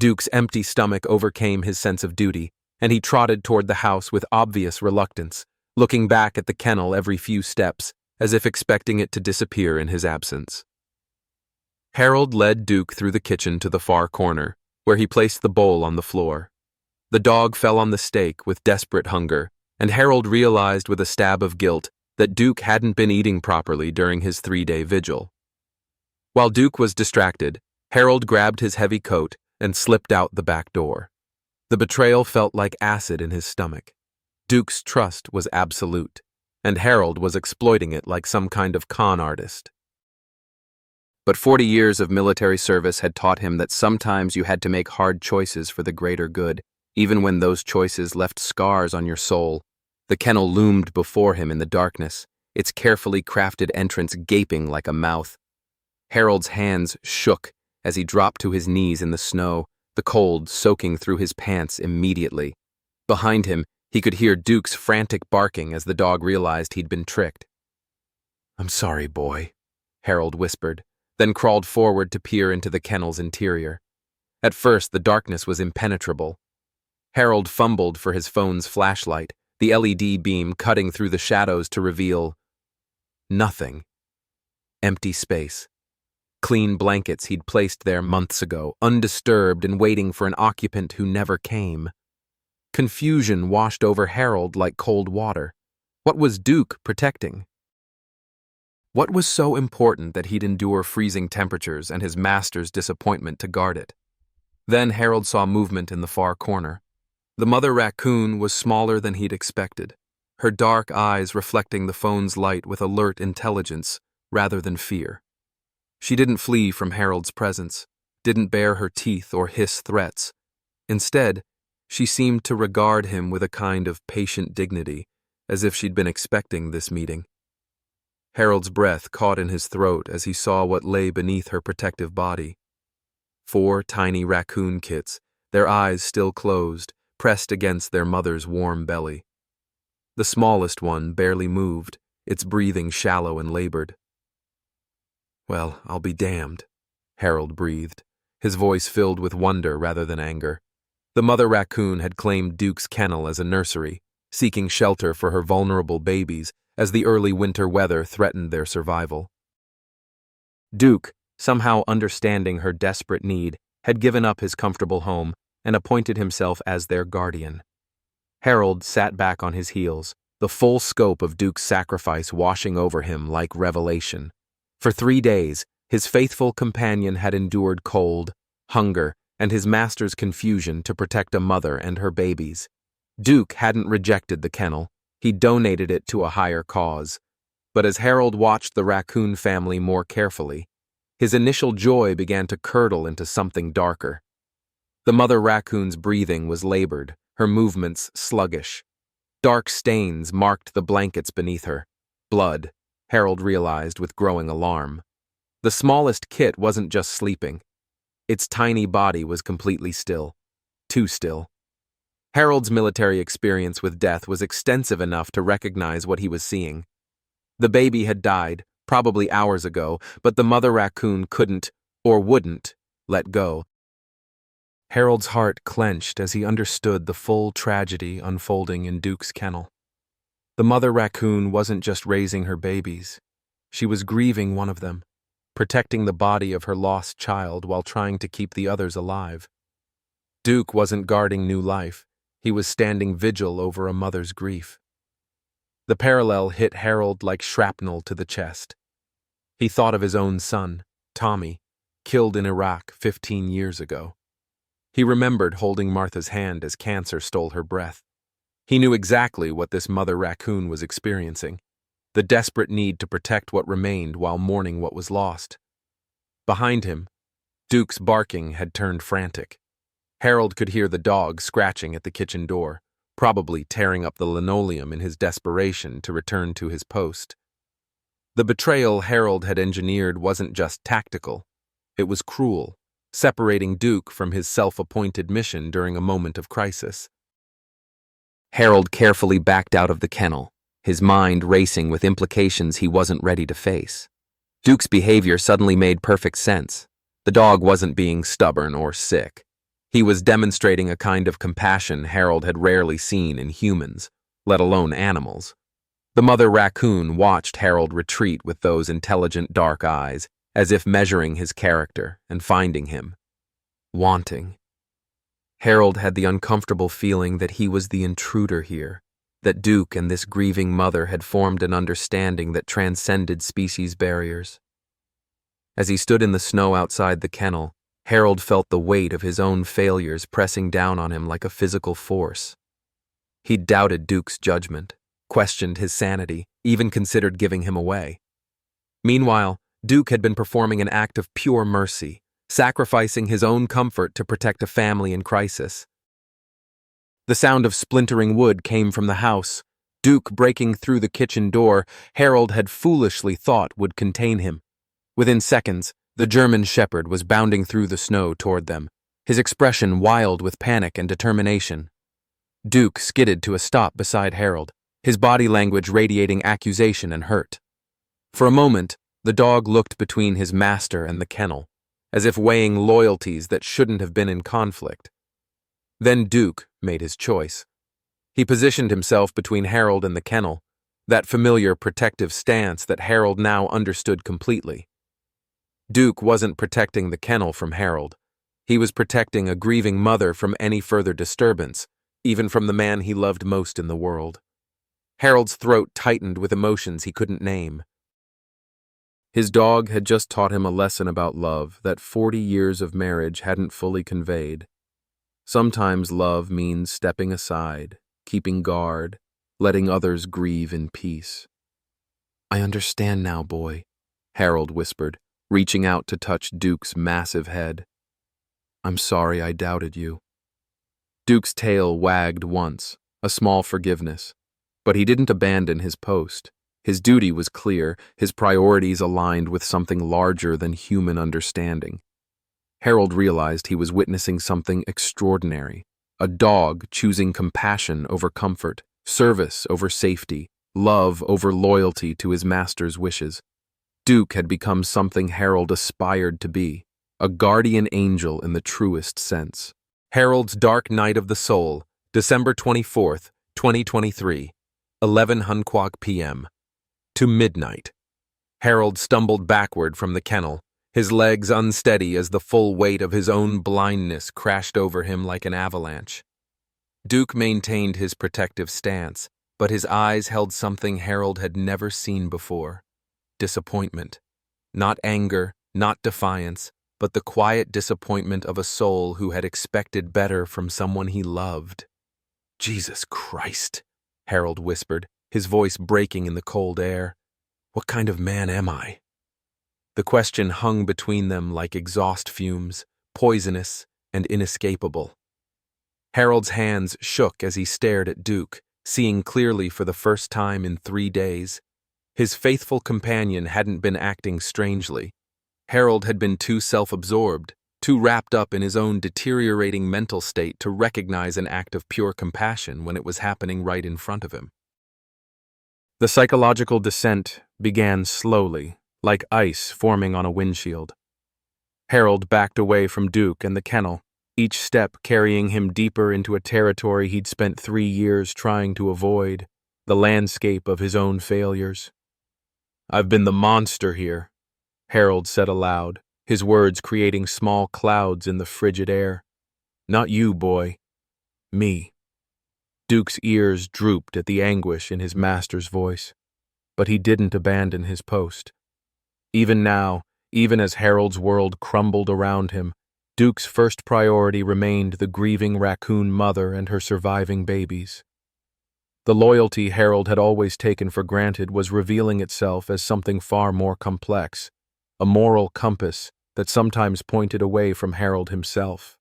Duke's empty stomach overcame his sense of duty, and he trotted toward the house with obvious reluctance, looking back at the kennel every few steps, as if expecting it to disappear in his absence. Harold led Duke through the kitchen to the far corner, where he placed the bowl on the floor. The dog fell on the steak with desperate hunger, and Harold realized with a stab of guilt that Duke hadn't been eating properly during his 3-day vigil. While Duke was distracted, Harold grabbed his heavy coat and slipped out the back door. The betrayal felt like acid in his stomach. Duke's trust was absolute, and Harold was exploiting it like some kind of con artist. But 40 years of military service had taught him that sometimes you had to make hard choices for the greater good, even when those choices left scars on your soul. The kennel loomed before him in the darkness, its carefully crafted entrance gaping like a mouth. Harold's hands shook as he dropped to his knees in the snow, the cold soaking through his pants immediately. Behind him, he could hear Duke's frantic barking as the dog realized he'd been tricked. "I'm sorry, boy," Harold whispered, then crawled forward to peer into the kennel's interior. At first, the darkness was impenetrable. Harold fumbled for his phone's flashlight, the LED beam cutting through the shadows to reveal nothing. Empty space. Clean blankets he'd placed there months ago, undisturbed and waiting for an occupant who never came. Confusion washed over Harold like cold water. What was Duke protecting? What was so important that he'd endure freezing temperatures and his master's disappointment to guard it? Then Harold saw movement in the far corner. The mother raccoon was smaller than he'd expected, her dark eyes reflecting the phone's light with alert intelligence rather than fear. She didn't flee from Harold's presence, didn't bare her teeth or hiss threats. Instead, she seemed to regard him with a kind of patient dignity, as if she'd been expecting this meeting. Harold's breath caught in his throat as he saw what lay beneath her protective body. 4 tiny raccoon kits, their eyes still closed, pressed against their mother's warm belly. The smallest one barely moved, its breathing shallow and labored. "Well, I'll be damned," Harold breathed, his voice filled with wonder rather than anger. The mother raccoon had claimed Duke's kennel as a nursery, seeking shelter for her vulnerable babies as the early winter weather threatened their survival. Duke, somehow understanding her desperate need, had given up his comfortable home and appointed himself as their guardian. Harold sat back on his heels, the full scope of Duke's sacrifice washing over him like revelation. For 3 days, his faithful companion had endured cold, hunger, and his master's confusion to protect a mother and her babies. Duke hadn't rejected the kennel. He donated it to a higher cause. But as Harold watched the raccoon family more carefully, his initial joy began to curdle into something darker. The mother raccoon's breathing was labored, her movements sluggish. Dark stains marked the blankets beneath her. Blood, Harold realized with growing alarm. The smallest kit wasn't just sleeping. Its tiny body was completely still. Too still. Harold's military experience with death was extensive enough to recognize what he was seeing. The baby had died, probably hours ago, but the mother raccoon couldn't, or wouldn't, let go. Harold's heart clenched as he understood the full tragedy unfolding in Duke's kennel. The mother raccoon wasn't just raising her babies. She was grieving one of them, protecting the body of her lost child while trying to keep the others alive. Duke wasn't guarding new life. He was standing vigil over a mother's grief. The parallel hit Harold like shrapnel to the chest. He thought of his own son, Tommy, killed in Iraq 15 years ago. He remembered holding Martha's hand as cancer stole her breath. He knew exactly what this mother raccoon was experiencing, the desperate need to protect what remained while mourning what was lost. Behind him, Duke's barking had turned frantic. Harold could hear the dog scratching at the kitchen door, probably tearing up the linoleum in his desperation to return to his post. The betrayal Harold had engineered wasn't just tactical, it was cruel, separating Duke from his self-appointed mission during a moment of crisis. Harold carefully backed out of the kennel, his mind racing with implications he wasn't ready to face. Duke's behavior suddenly made perfect sense. The dog wasn't being stubborn or sick. He was demonstrating a kind of compassion Harold had rarely seen in humans, let alone animals. The mother raccoon watched Harold retreat with those intelligent dark eyes, as if measuring his character and finding him wanting. Harold had the uncomfortable feeling that he was the intruder here, that Duke and this grieving mother had formed an understanding that transcended species barriers. As he stood in the snow outside the kennel, Harold felt the weight of his own failures pressing down on him like a physical force. He'd doubted Duke's judgment, questioned his sanity, even considered giving him away. Meanwhile, Duke had been performing an act of pure mercy, sacrificing his own comfort to protect a family in crisis. The sound of splintering wood came from the house. Duke breaking through the kitchen door Harold had foolishly thought would contain him. Within seconds, the German shepherd was bounding through the snow toward them, his expression wild with panic and determination. Duke skidded to a stop beside Harold, his body language radiating accusation and hurt. For a moment, the dog looked between his master and the kennel, as if weighing loyalties that shouldn't have been in conflict. Then Duke made his choice. He positioned himself between Harold and the kennel, that familiar protective stance that Harold now understood completely. Duke wasn't protecting the kennel from Harold. He was protecting a grieving mother from any further disturbance, even from the man he loved most in the world. Harold's throat tightened with emotions he couldn't name. His dog had just taught him a lesson about love that 40 years of marriage hadn't fully conveyed. Sometimes love means stepping aside, keeping guard, letting others grieve in peace. "I understand now, boy," Harold whispered, reaching out to touch Duke's massive head. "I'm sorry I doubted you." Duke's tail wagged once, a small forgiveness, but he didn't abandon his post. His duty was clear, his priorities aligned with something larger than human understanding. Harold realized he was witnessing something extraordinary, a dog choosing compassion over comfort, service over safety, love over loyalty to his master's wishes. Duke had become something Harold aspired to be, a guardian angel in the truest sense. Harold's Dark Night of the Soul, December 24th, 2023, 11 p.m. To midnight. Harold stumbled backward from the kennel, his legs unsteady as the full weight of his own blindness crashed over him like an avalanche. Duke maintained his protective stance, but his eyes held something Harold had never seen before. Disappointment. Not anger, not defiance, but the quiet disappointment of a soul who had expected better from someone he loved. "Jesus Christ," Harold whispered, his voice breaking in the cold air. "What kind of man am I?" The question hung between them like exhaust fumes, poisonous and inescapable. Harold's hands shook as he stared at Duke, seeing clearly for the first time in 3 days. His faithful companion hadn't been acting strangely. Harold had been too self-absorbed, too wrapped up in his own deteriorating mental state to recognize an act of pure compassion when it was happening right in front of him. The psychological descent began slowly, like ice forming on a windshield. Harold backed away from Duke and the kennel, each step carrying him deeper into a territory he'd spent 3 years trying to avoid, the landscape of his own failures. "I've been the monster here," Harold said aloud, his words creating small clouds in the frigid air. "Not you, boy. Me." Duke's ears drooped at the anguish in his master's voice, but he didn't abandon his post. Even now, even as Harold's world crumbled around him, Duke's first priority remained the grieving raccoon mother and her surviving babies. The loyalty Harold had always taken for granted was revealing itself as something far more complex, a moral compass that sometimes pointed away from Harold himself.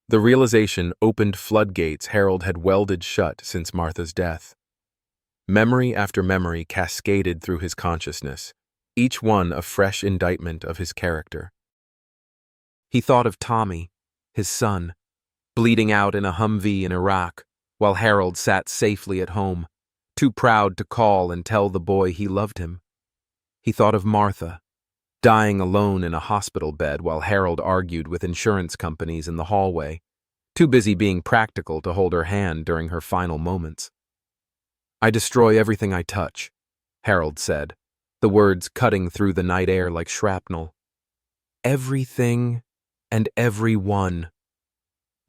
The realization opened floodgates Harold had welded shut since Martha's death. Memory after memory cascaded through his consciousness, each one a fresh indictment of his character. He thought of Tommy, his son, bleeding out in a Humvee in Iraq, while Harold sat safely at home, too proud to call and tell the boy he loved him. He thought of Martha, dying alone in a hospital bed while Harold argued with insurance companies in the hallway, too busy being practical to hold her hand during her final moments. "I destroy everything I touch," Harold said, the words cutting through the night air like shrapnel. Everything and everyone.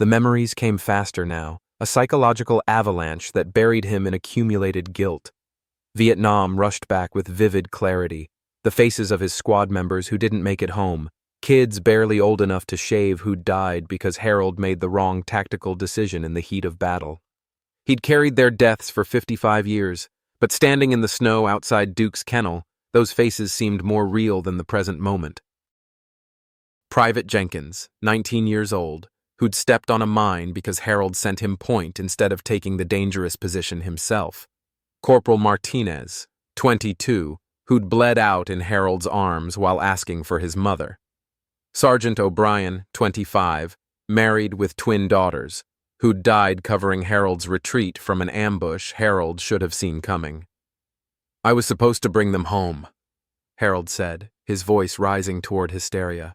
The memories came faster now, a psychological avalanche that buried him in accumulated guilt. Vietnam rushed back with vivid clarity, the faces of his squad members who didn't make it home, kids barely old enough to shave who died because Harold made the wrong tactical decision in the heat of battle. He'd carried their deaths for 55 years, but standing in the snow outside Duke's kennel, those faces seemed more real than the present moment. Private Jenkins, 19 years old, who'd stepped on a mine because Harold sent him point instead of taking the dangerous position himself. Corporal Martinez, 22, who'd bled out in Harold's arms while asking for his mother. Sergeant O'Brien, 25, married with twin daughters, who'd died covering Harold's retreat from an ambush Harold should have seen coming. "I was supposed to bring them home," Harold said, his voice rising toward hysteria.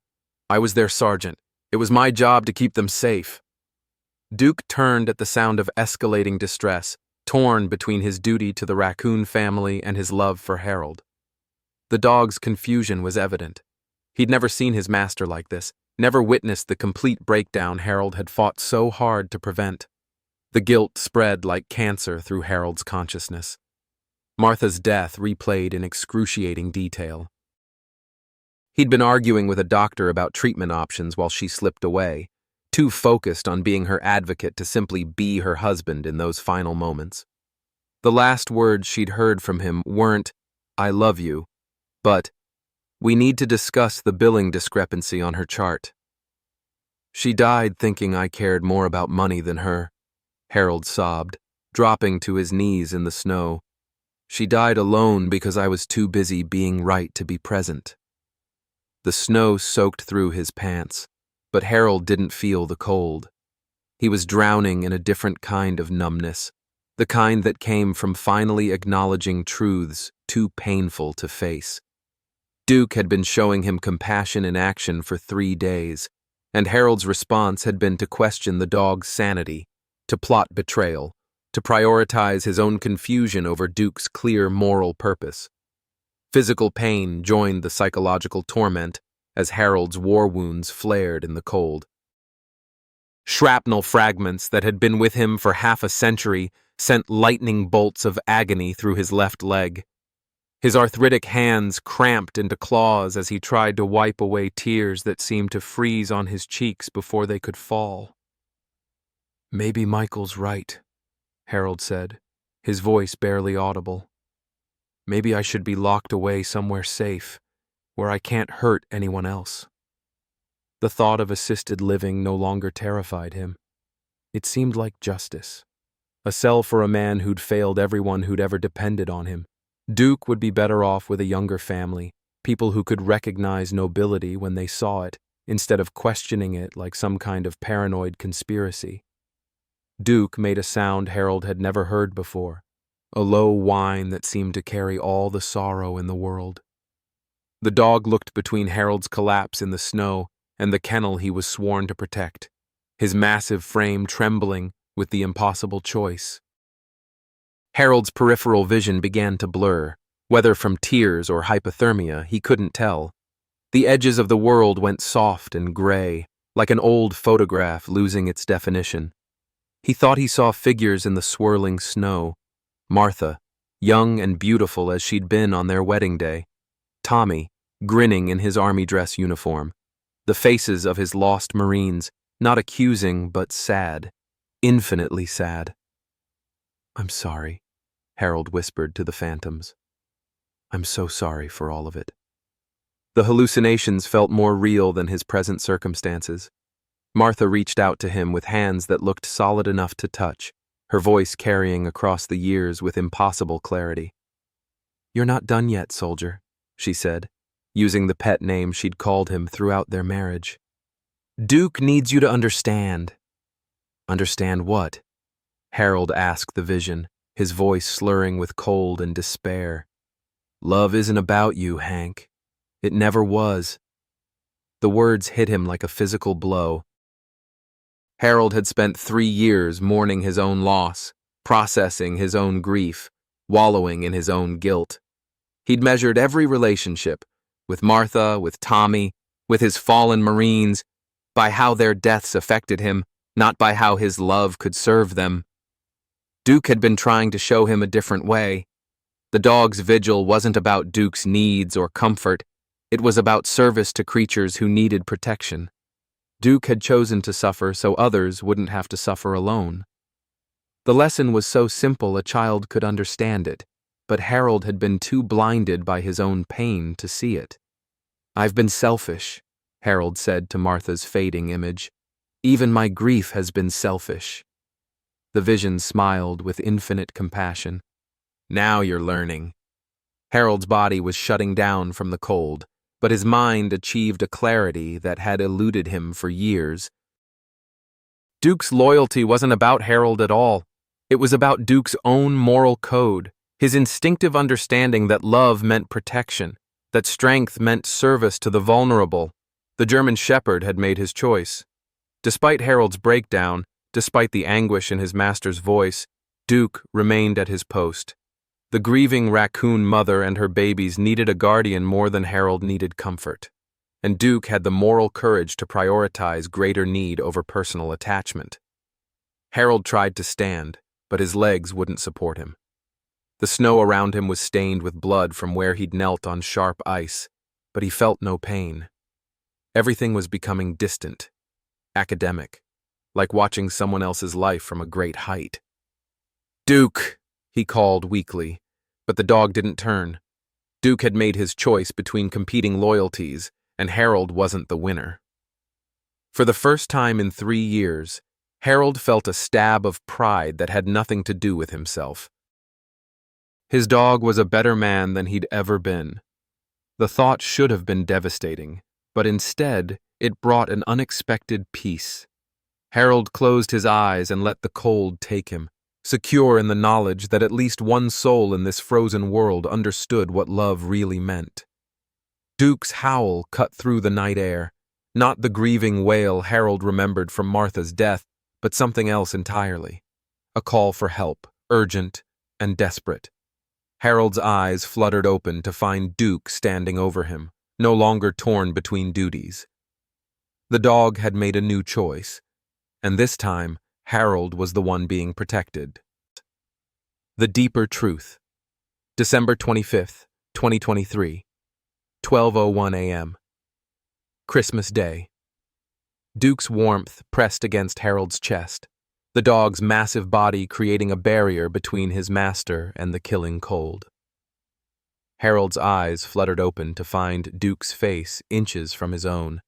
"I was their sergeant. It was my job to keep them safe." Duke turned at the sound of escalating distress, torn between his duty to the raccoon family and his love for Harold. The dog's confusion was evident. He'd never seen his master like this, never witnessed the complete breakdown Harold had fought so hard to prevent. The guilt spread like cancer through Harold's consciousness. Martha's death replayed in excruciating detail. He'd been arguing with a doctor about treatment options while she slipped away, too focused on being her advocate to simply be her husband in those final moments. The last words she'd heard from him weren't, "I love you," but, "We need to discuss the billing discrepancy on her chart." "She died thinking I cared more about money than her," Harold sobbed, dropping to his knees in the snow. "She died alone because I was too busy being right to be present." The snow soaked through his pants, but Harold didn't feel the cold. He was drowning in a different kind of numbness, the kind that came from finally acknowledging truths too painful to face. Duke had been showing him compassion in action for 3 days, and Harold's response had been to question the dog's sanity, to plot betrayal, to prioritize his own confusion over Duke's clear moral purpose. Physical pain joined the psychological torment as Harold's war wounds flared in the cold. Shrapnel fragments that had been with him for half a century sent lightning bolts of agony through his left leg. His arthritic hands cramped into claws as he tried to wipe away tears that seemed to freeze on his cheeks before they could fall. "Maybe Michael's right," Harold said, his voice barely audible. "Maybe I should be locked away somewhere safe, where I can't hurt anyone else." The thought of assisted living no longer terrified him. It seemed like justice. A cell for a man who'd failed everyone who'd ever depended on him. Duke would be better off with a younger family, people who could recognize nobility when they saw it, instead of questioning it like some kind of paranoid conspiracy. Duke made a sound Harold had never heard before, a low whine that seemed to carry all the sorrow in the world. The dog looked between Harold's collapse in the snow and the kennel he was sworn to protect, his massive frame trembling with the impossible choice. Harold's peripheral vision began to blur, whether from tears or hypothermia, he couldn't tell. The edges of the world went soft and gray, like an old photograph losing its definition. He thought he saw figures in the swirling snow. Martha, young and beautiful as she'd been on their wedding day. Tommy, grinning in his army dress uniform. The faces of his lost Marines, not accusing but sad, infinitely sad. I'm sorry, Harold whispered to the phantoms. I'm so sorry for all of it. The hallucinations felt more real than his present circumstances. Martha reached out to him with hands that looked solid enough to touch, her voice carrying across the years with impossible clarity. You're not done yet, soldier, she said, using the pet name she'd called him throughout their marriage. Duke needs you to understand. Understand what? Harold asked the vision, his voice slurring with cold and despair. Love isn't about you, Hank. It never was. The words hit him like a physical blow. Harold had spent 3 years mourning his own loss, processing his own grief, wallowing in his own guilt. He'd measured every relationship, with Martha, with Tommy, with his fallen Marines, by how their deaths affected him, not by how his love could serve them. Duke had been trying to show him a different way. The dog's vigil wasn't about Duke's needs or comfort. It was about service to creatures who needed protection. Duke had chosen to suffer so others wouldn't have to suffer alone. The lesson was so simple a child could understand it, but Harold had been too blinded by his own pain to see it. I've been selfish, Harold said to Martha's fading image. Even my grief has been selfish. The vision smiled with infinite compassion. Now you're learning. Harold's body was shutting down from the cold, but his mind achieved a clarity that had eluded him for years. Duke's loyalty wasn't about Harold at all. It was about Duke's own moral code, his instinctive understanding that love meant protection, that strength meant service to the vulnerable. The German Shepherd had made his choice. Despite Harold's breakdown, despite the anguish in his master's voice, Duke remained at his post. The grieving raccoon mother and her babies needed a guardian more than Harold needed comfort, and Duke had the moral courage to prioritize greater need over personal attachment. Harold tried to stand, but his legs wouldn't support him. The snow around him was stained with blood from where he'd knelt on sharp ice, but he felt no pain. Everything was becoming distant, academic, like watching someone else's life from a great height. Duke, he called weakly, but the dog didn't turn. Duke had made his choice between competing loyalties, and Harold wasn't the winner. For the first time in 3 years, Harold felt a stab of pride that had nothing to do with himself. His dog was a better man than he'd ever been. The thought should have been devastating, but instead, it brought an unexpected peace. Harold closed his eyes and let the cold take him, secure in the knowledge that at least one soul in this frozen world understood what love really meant. Duke's howl cut through the night air, not the grieving wail Harold remembered from Martha's death, but something else entirely. A call for help, urgent and desperate. Harold's eyes fluttered open to find Duke standing over him, no longer torn between duties. The dog had made a new choice, and this time, Harold was the one being protected. The Deeper Truth. December 25th, 2023, 12:01 a.m. Christmas Day. Duke's warmth pressed against Harold's chest, the dog's massive body creating a barrier between his master and the killing cold. Harold's eyes fluttered open to find Duke's face inches from his own,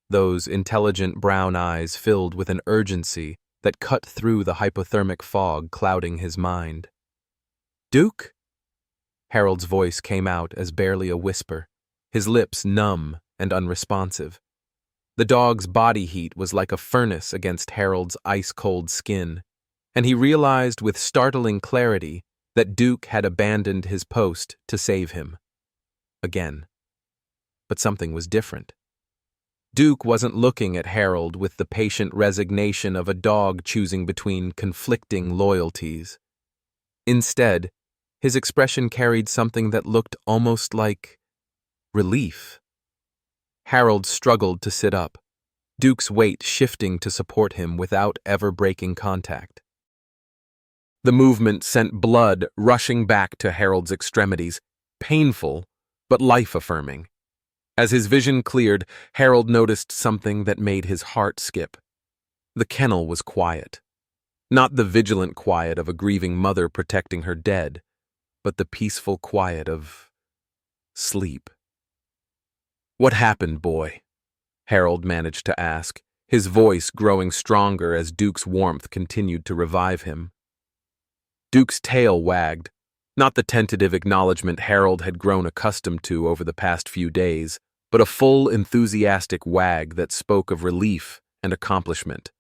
those intelligent brown eyes filled with an urgency that cut through the hypothermic fog clouding his mind. Duke? Harold's voice came out as barely a whisper, his lips numb and unresponsive. The dog's body heat was like a furnace against Harold's ice-cold skin, and he realized with startling clarity that Duke had abandoned his post to save him. Again. But something was different. Duke wasn't looking at Harold with the patient resignation of a dog choosing between conflicting loyalties. Instead, his expression carried something that looked almost like relief. Harold struggled to sit up, Duke's weight shifting to support him without ever breaking contact. The movement sent blood rushing back to Harold's extremities, painful but life-affirming. As his vision cleared, Harold noticed something that made his heart skip. The kennel was quiet. Not the vigilant quiet of a grieving mother protecting her dead, but the peaceful quiet of sleep. "What happened, boy?" Harold managed to ask, his voice growing stronger as Duke's warmth continued to revive him. Duke's tail wagged, not the tentative acknowledgement Harold had grown accustomed to over the past few days, but a full, enthusiastic wag that spoke of relief and accomplishment.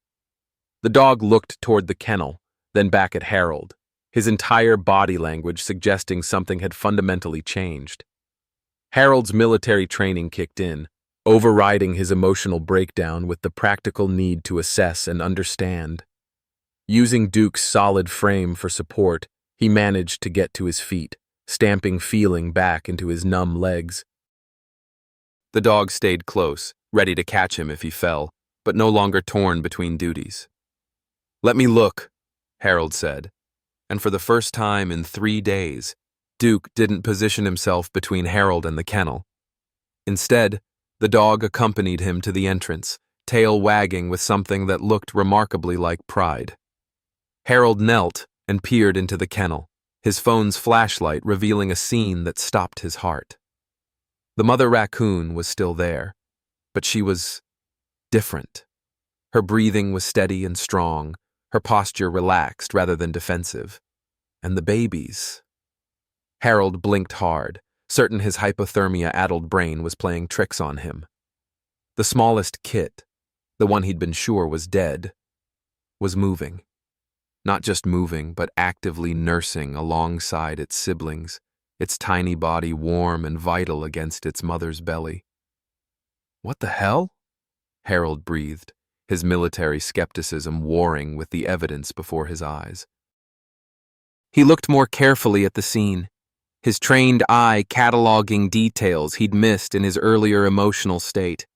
The dog looked toward the kennel, then back at Harold, his entire body language suggesting something had fundamentally changed. Harold's military training kicked in, overriding his emotional breakdown with the practical need to assess and understand. Using Duke's solid frame for support, he managed to get to his feet, stamping feeling back into his numb legs. The dog stayed close, ready to catch him if he fell, but no longer torn between duties. "Let me look," Harold said, and for the first time in 3 days, Duke didn't position himself between Harold and the kennel. Instead, the dog accompanied him to the entrance, tail wagging with something that looked remarkably like pride. Harold knelt and peered into the kennel, his phone's flashlight revealing a scene that stopped his heart. The mother raccoon was still there, but she was different. Her breathing was steady and strong, her posture relaxed rather than defensive. And the babies. Harold blinked hard, certain his hypothermia-addled brain was playing tricks on him. The smallest kit, the one he'd been sure was dead, was moving. Not just moving, but actively nursing alongside its siblings, its tiny body warm and vital against its mother's belly. "What the hell?" Harold breathed, his military skepticism warring with the evidence before his eyes. He looked more carefully at the scene, his trained eye cataloging details he'd missed in his earlier emotional state.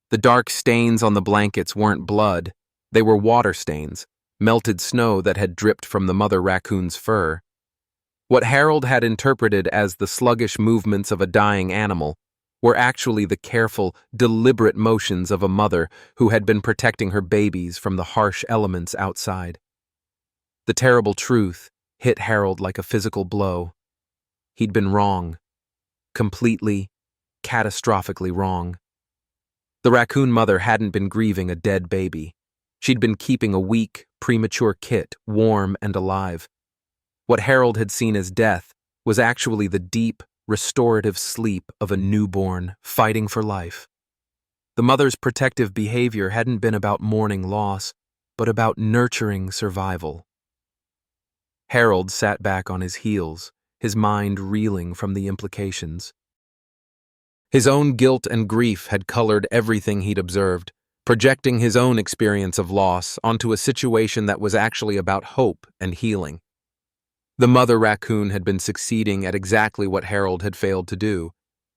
The dark stains on the blankets weren't blood, they were water stains, melted snow that had dripped from the mother raccoon's fur. What Harold had interpreted as the sluggish movements of a dying animal were actually the careful, deliberate motions of a mother who had been protecting her babies from the harsh elements outside. The terrible truth hit Harold like a physical blow. He'd been wrong. Completely, catastrophically wrong. The raccoon mother hadn't been grieving a dead baby. She'd been keeping a weak, premature kit warm and alive. What Harold had seen as death was actually the deep, restorative sleep of a newborn fighting for life. The mother's protective behavior hadn't been about mourning loss, but about nurturing survival. Harold sat back on his heels, his mind reeling from the implications. His own guilt and grief had colored everything he'd observed, projecting his own experience of loss onto a situation that was actually about hope and healing. The mother raccoon had been succeeding at exactly what Harold had failed to do,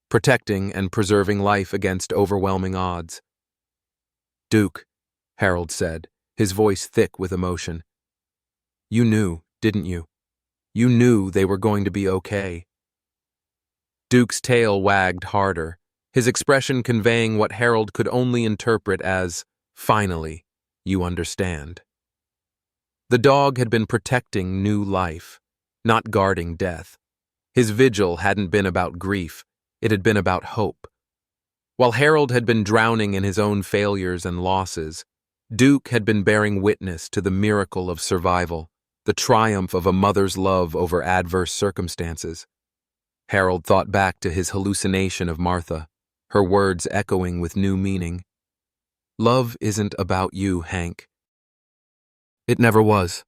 protecting and preserving life against overwhelming odds. "Duke," Harold said, his voice thick with emotion. "You knew, didn't you? You knew they were going to be okay." Duke's tail wagged harder, his expression conveying what Harold could only interpret as, "Finally, you understand." The dog had been protecting new life, not guarding death. His vigil hadn't been about grief, it had been about hope. While Harold had been drowning in his own failures and losses, Duke had been bearing witness to the miracle of survival, the triumph of a mother's love over adverse circumstances. Harold thought back to his hallucination of Martha, her words echoing with new meaning. "Love isn't about you, Hank." It never was.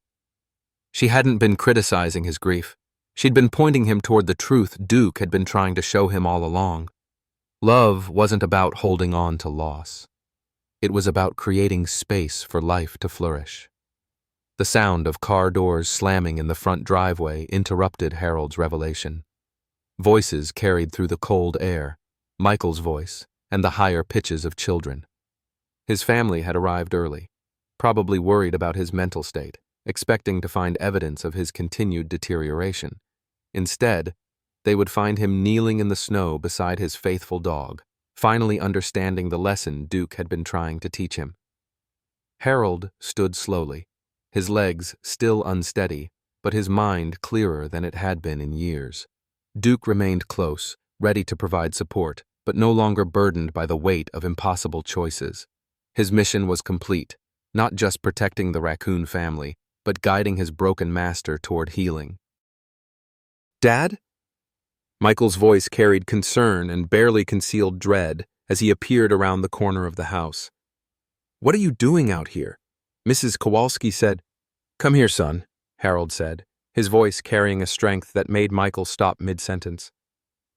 She hadn't been criticizing his grief. She'd been pointing him toward the truth Duke had been trying to show him all along. Love wasn't about holding on to loss. It was about creating space for life to flourish. The sound of car doors slamming in the front driveway interrupted Harold's revelation. Voices carried through the cold air, Michael's voice, and the higher pitches of children. His family had arrived early, probably worried about his mental state, expecting to find evidence of his continued deterioration. Instead, they would find him kneeling in the snow beside his faithful dog, finally understanding the lesson Duke had been trying to teach him. Harold stood slowly, his legs still unsteady, but his mind clearer than it had been in years. Duke remained close, ready to provide support, but no longer burdened by the weight of impossible choices. His mission was complete, not just protecting the raccoon family, but guiding his broken master toward healing. "Dad?" Michael's voice carried concern and barely concealed dread as he appeared around the corner of the house. "What are you doing out here?" Mrs. Kowalski said. "Come here, son," Harold said, his voice carrying a strength that made Michael stop mid-sentence.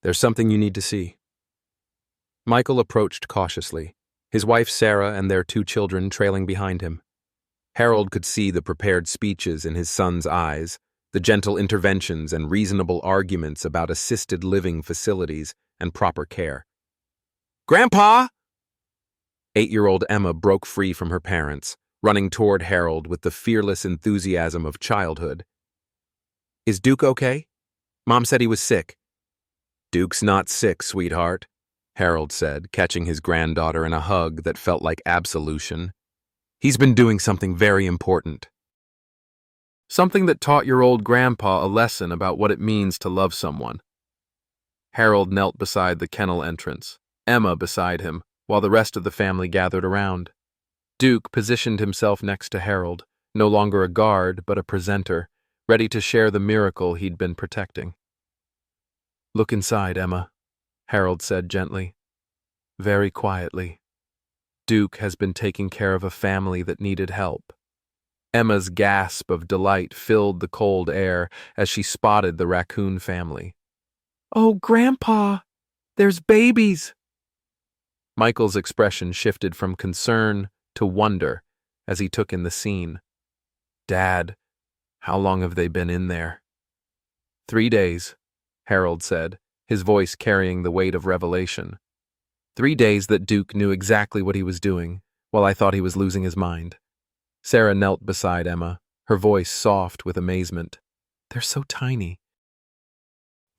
"There's something you need to see." Michael approached cautiously, his wife Sarah and their 2 children trailing behind him. Harold could see the prepared speeches in his son's eyes, the gentle interventions and reasonable arguments about assisted living facilities and proper care. "Grandpa!" 8-year-old Emma broke free from her parents, running toward Harold with the fearless enthusiasm of childhood. "Is Duke okay? Mom said he was sick." "Duke's not sick, sweetheart," Harold said, catching his granddaughter in a hug that felt like absolution. "He's been doing something very important. Something that taught your old grandpa a lesson about what it means to love someone." Harold knelt beside the kennel entrance, Emma beside him, while the rest of the family gathered around. Duke positioned himself next to Harold, no longer a guard but a presenter, ready to share the miracle he'd been protecting. "Look inside, Emma," Harold said gently, very quietly. "Duke has been taking care of a family that needed help." Emma's gasp of delight filled the cold air as she spotted the raccoon family. "Oh, Grandpa, there's babies!" Michael's expression shifted from concern to wonder as he took in the scene. "Dad, how long have they been in there?" 3 days, Harold said, his voice carrying the weight of revelation. 3 days that Duke knew exactly what he was doing, while I thought he was losing his mind. Sarah knelt beside Emma, her voice soft with amazement. "They're so tiny."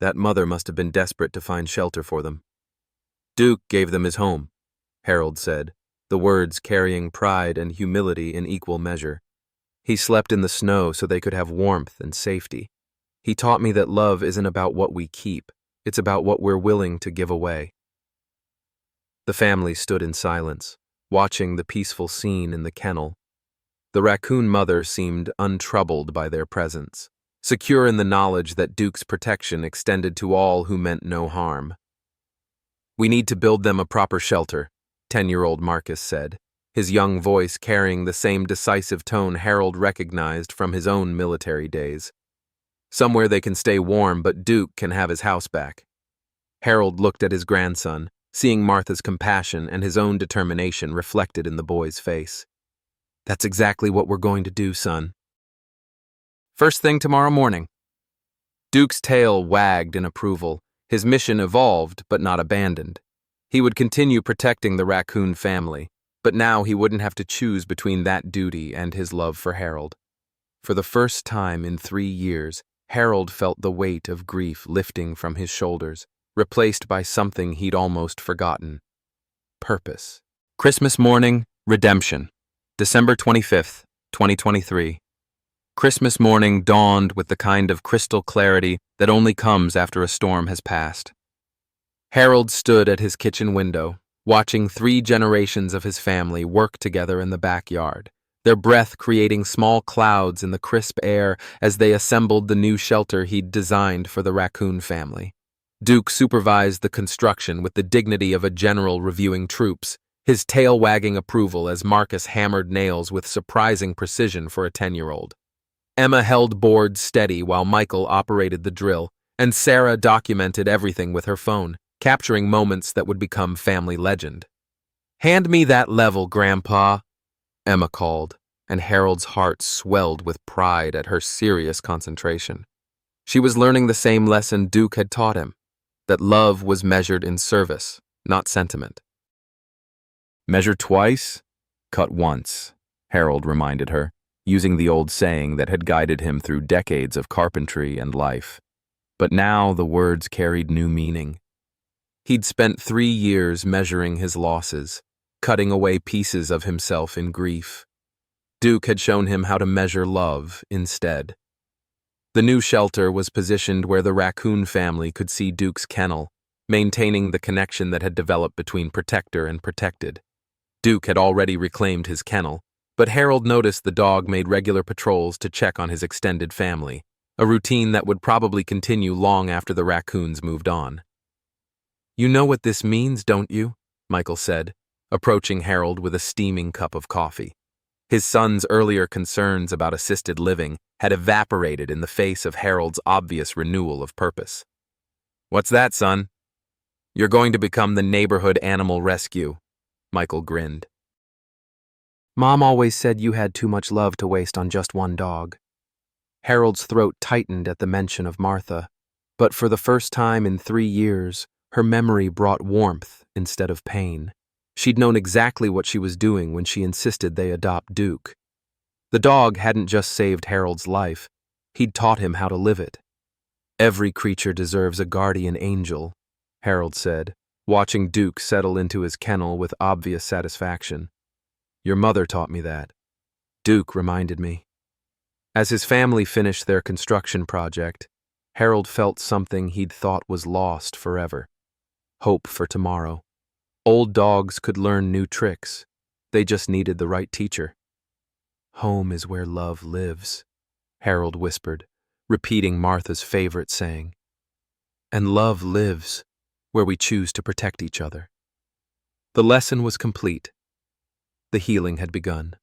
That mother must have been desperate to find shelter for them. "Duke gave them his home," Harold said, the words carrying pride and humility in equal measure. "He slept in the snow so they could have warmth and safety. He taught me that love isn't about what we keep, it's about what we're willing to give away." The family stood in silence, watching the peaceful scene in the kennel. The raccoon mother seemed untroubled by their presence, secure in the knowledge that Duke's protection extended to all who meant no harm. "We need to build them a proper shelter," 10-year-old Marcus said, his young voice carrying the same decisive tone Harold recognized from his own military days. "Somewhere they can stay warm, but Duke can have his house back." Harold looked at his grandson, seeing Martha's compassion and his own determination reflected in the boy's face. "That's exactly what we're going to do, son. First thing tomorrow morning." Duke's tail wagged in approval. His mission evolved, but not abandoned. He would continue protecting the raccoon family, but now he wouldn't have to choose between that duty and his love for Harold. For the first time in 3 years, Harold felt the weight of grief lifting from his shoulders, replaced by something he'd almost forgotten: purpose. Christmas morning, redemption. December 25th, 2023. Christmas morning dawned with the kind of crystal clarity that only comes after a storm has passed. Harold stood at his kitchen window, watching 3 generations of his family work together in the backyard, their breath creating small clouds in the crisp air as they assembled the new shelter he'd designed for the raccoon family. Duke supervised the construction with the dignity of a general reviewing troops, his tail wagging approval as Marcus hammered nails with surprising precision for a 10-year-old. Emma held boards steady while Michael operated the drill, and Sarah documented everything with her phone, capturing moments that would become family legend. "Hand me that level, Grandpa," Emma called, and Harold's heart swelled with pride at her serious concentration. She was learning the same lesson Duke had taught him, that love was measured in service, not sentiment. "Measure twice, cut once," Harold reminded her, using the old saying that had guided him through decades of carpentry and life. But now the words carried new meaning. He'd spent 3 years measuring his losses, cutting away pieces of himself in grief. Duke had shown him how to measure love instead. The new shelter was positioned where the raccoon family could see Duke's kennel, maintaining the connection that had developed between protector and protected. Duke had already reclaimed his kennel, but Harold noticed the dog made regular patrols to check on his extended family, a routine that would probably continue long after the raccoons moved on. "You know what this means, don't you?" Michael said, approaching Harold with a steaming cup of coffee. His son's earlier concerns about assisted living had evaporated in the face of Harold's obvious renewal of purpose. "What's that, son?" "You're going to become the neighborhood animal rescue," Michael grinned. "Mom always said you had too much love to waste on just one dog." Harold's throat tightened at the mention of Martha, but for the first time in 3 years, her memory brought warmth instead of pain. She'd known exactly what she was doing when she insisted they adopt Duke. The dog hadn't just saved Harold's life, he'd taught him how to live it. "Every creature deserves a guardian angel," Harold said, watching Duke settle into his kennel with obvious satisfaction. "Your mother taught me that." Duke reminded me. As his family finished their construction project, Harold felt something he'd thought was lost forever. Hope for tomorrow. Old dogs could learn new tricks. They just needed the right teacher. "Home is where love lives," Harold whispered, repeating Martha's favorite saying. "And love lives where we choose to protect each other." The lesson was complete. The healing had begun.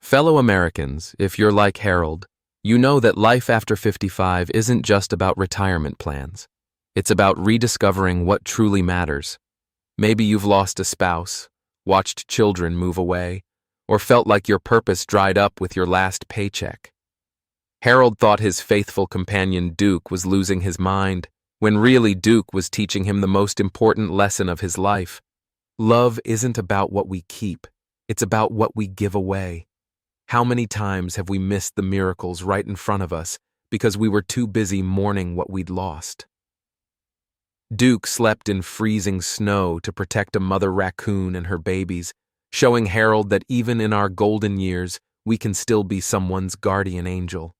Fellow Americans, if you're like Harold, you know that life after 55 isn't just about retirement plans. It's about rediscovering what truly matters. Maybe you've lost a spouse, watched children move away, or felt like your purpose dried up with your last paycheck. Harold thought his faithful companion Duke was losing his mind, when really Duke was teaching him the most important lesson of his life. Love isn't about what we keep, it's about what we give away. How many times have we missed the miracles right in front of us because we were too busy mourning what we'd lost? Duke slept in freezing snow to protect a mother raccoon and her babies, showing Harold that even in our golden years, we can still be someone's guardian angel.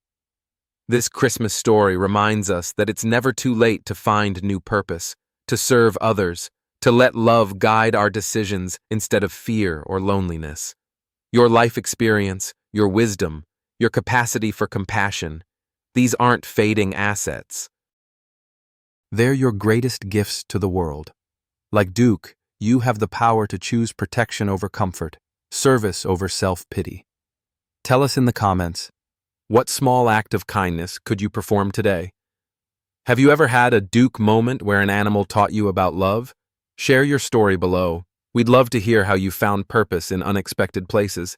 This Christmas story reminds us that it's never too late to find new purpose, to serve others, to let love guide our decisions instead of fear or loneliness. Your life experience, your wisdom, your capacity for compassion, these aren't fading assets. They're your greatest gifts to the world. Like Duke, you have the power to choose protection over comfort, service over self-pity. Tell us in the comments, what small act of kindness could you perform today? Have you ever had a Duke moment where an animal taught you about love? Share your story below. We'd love to hear how you found purpose in unexpected places.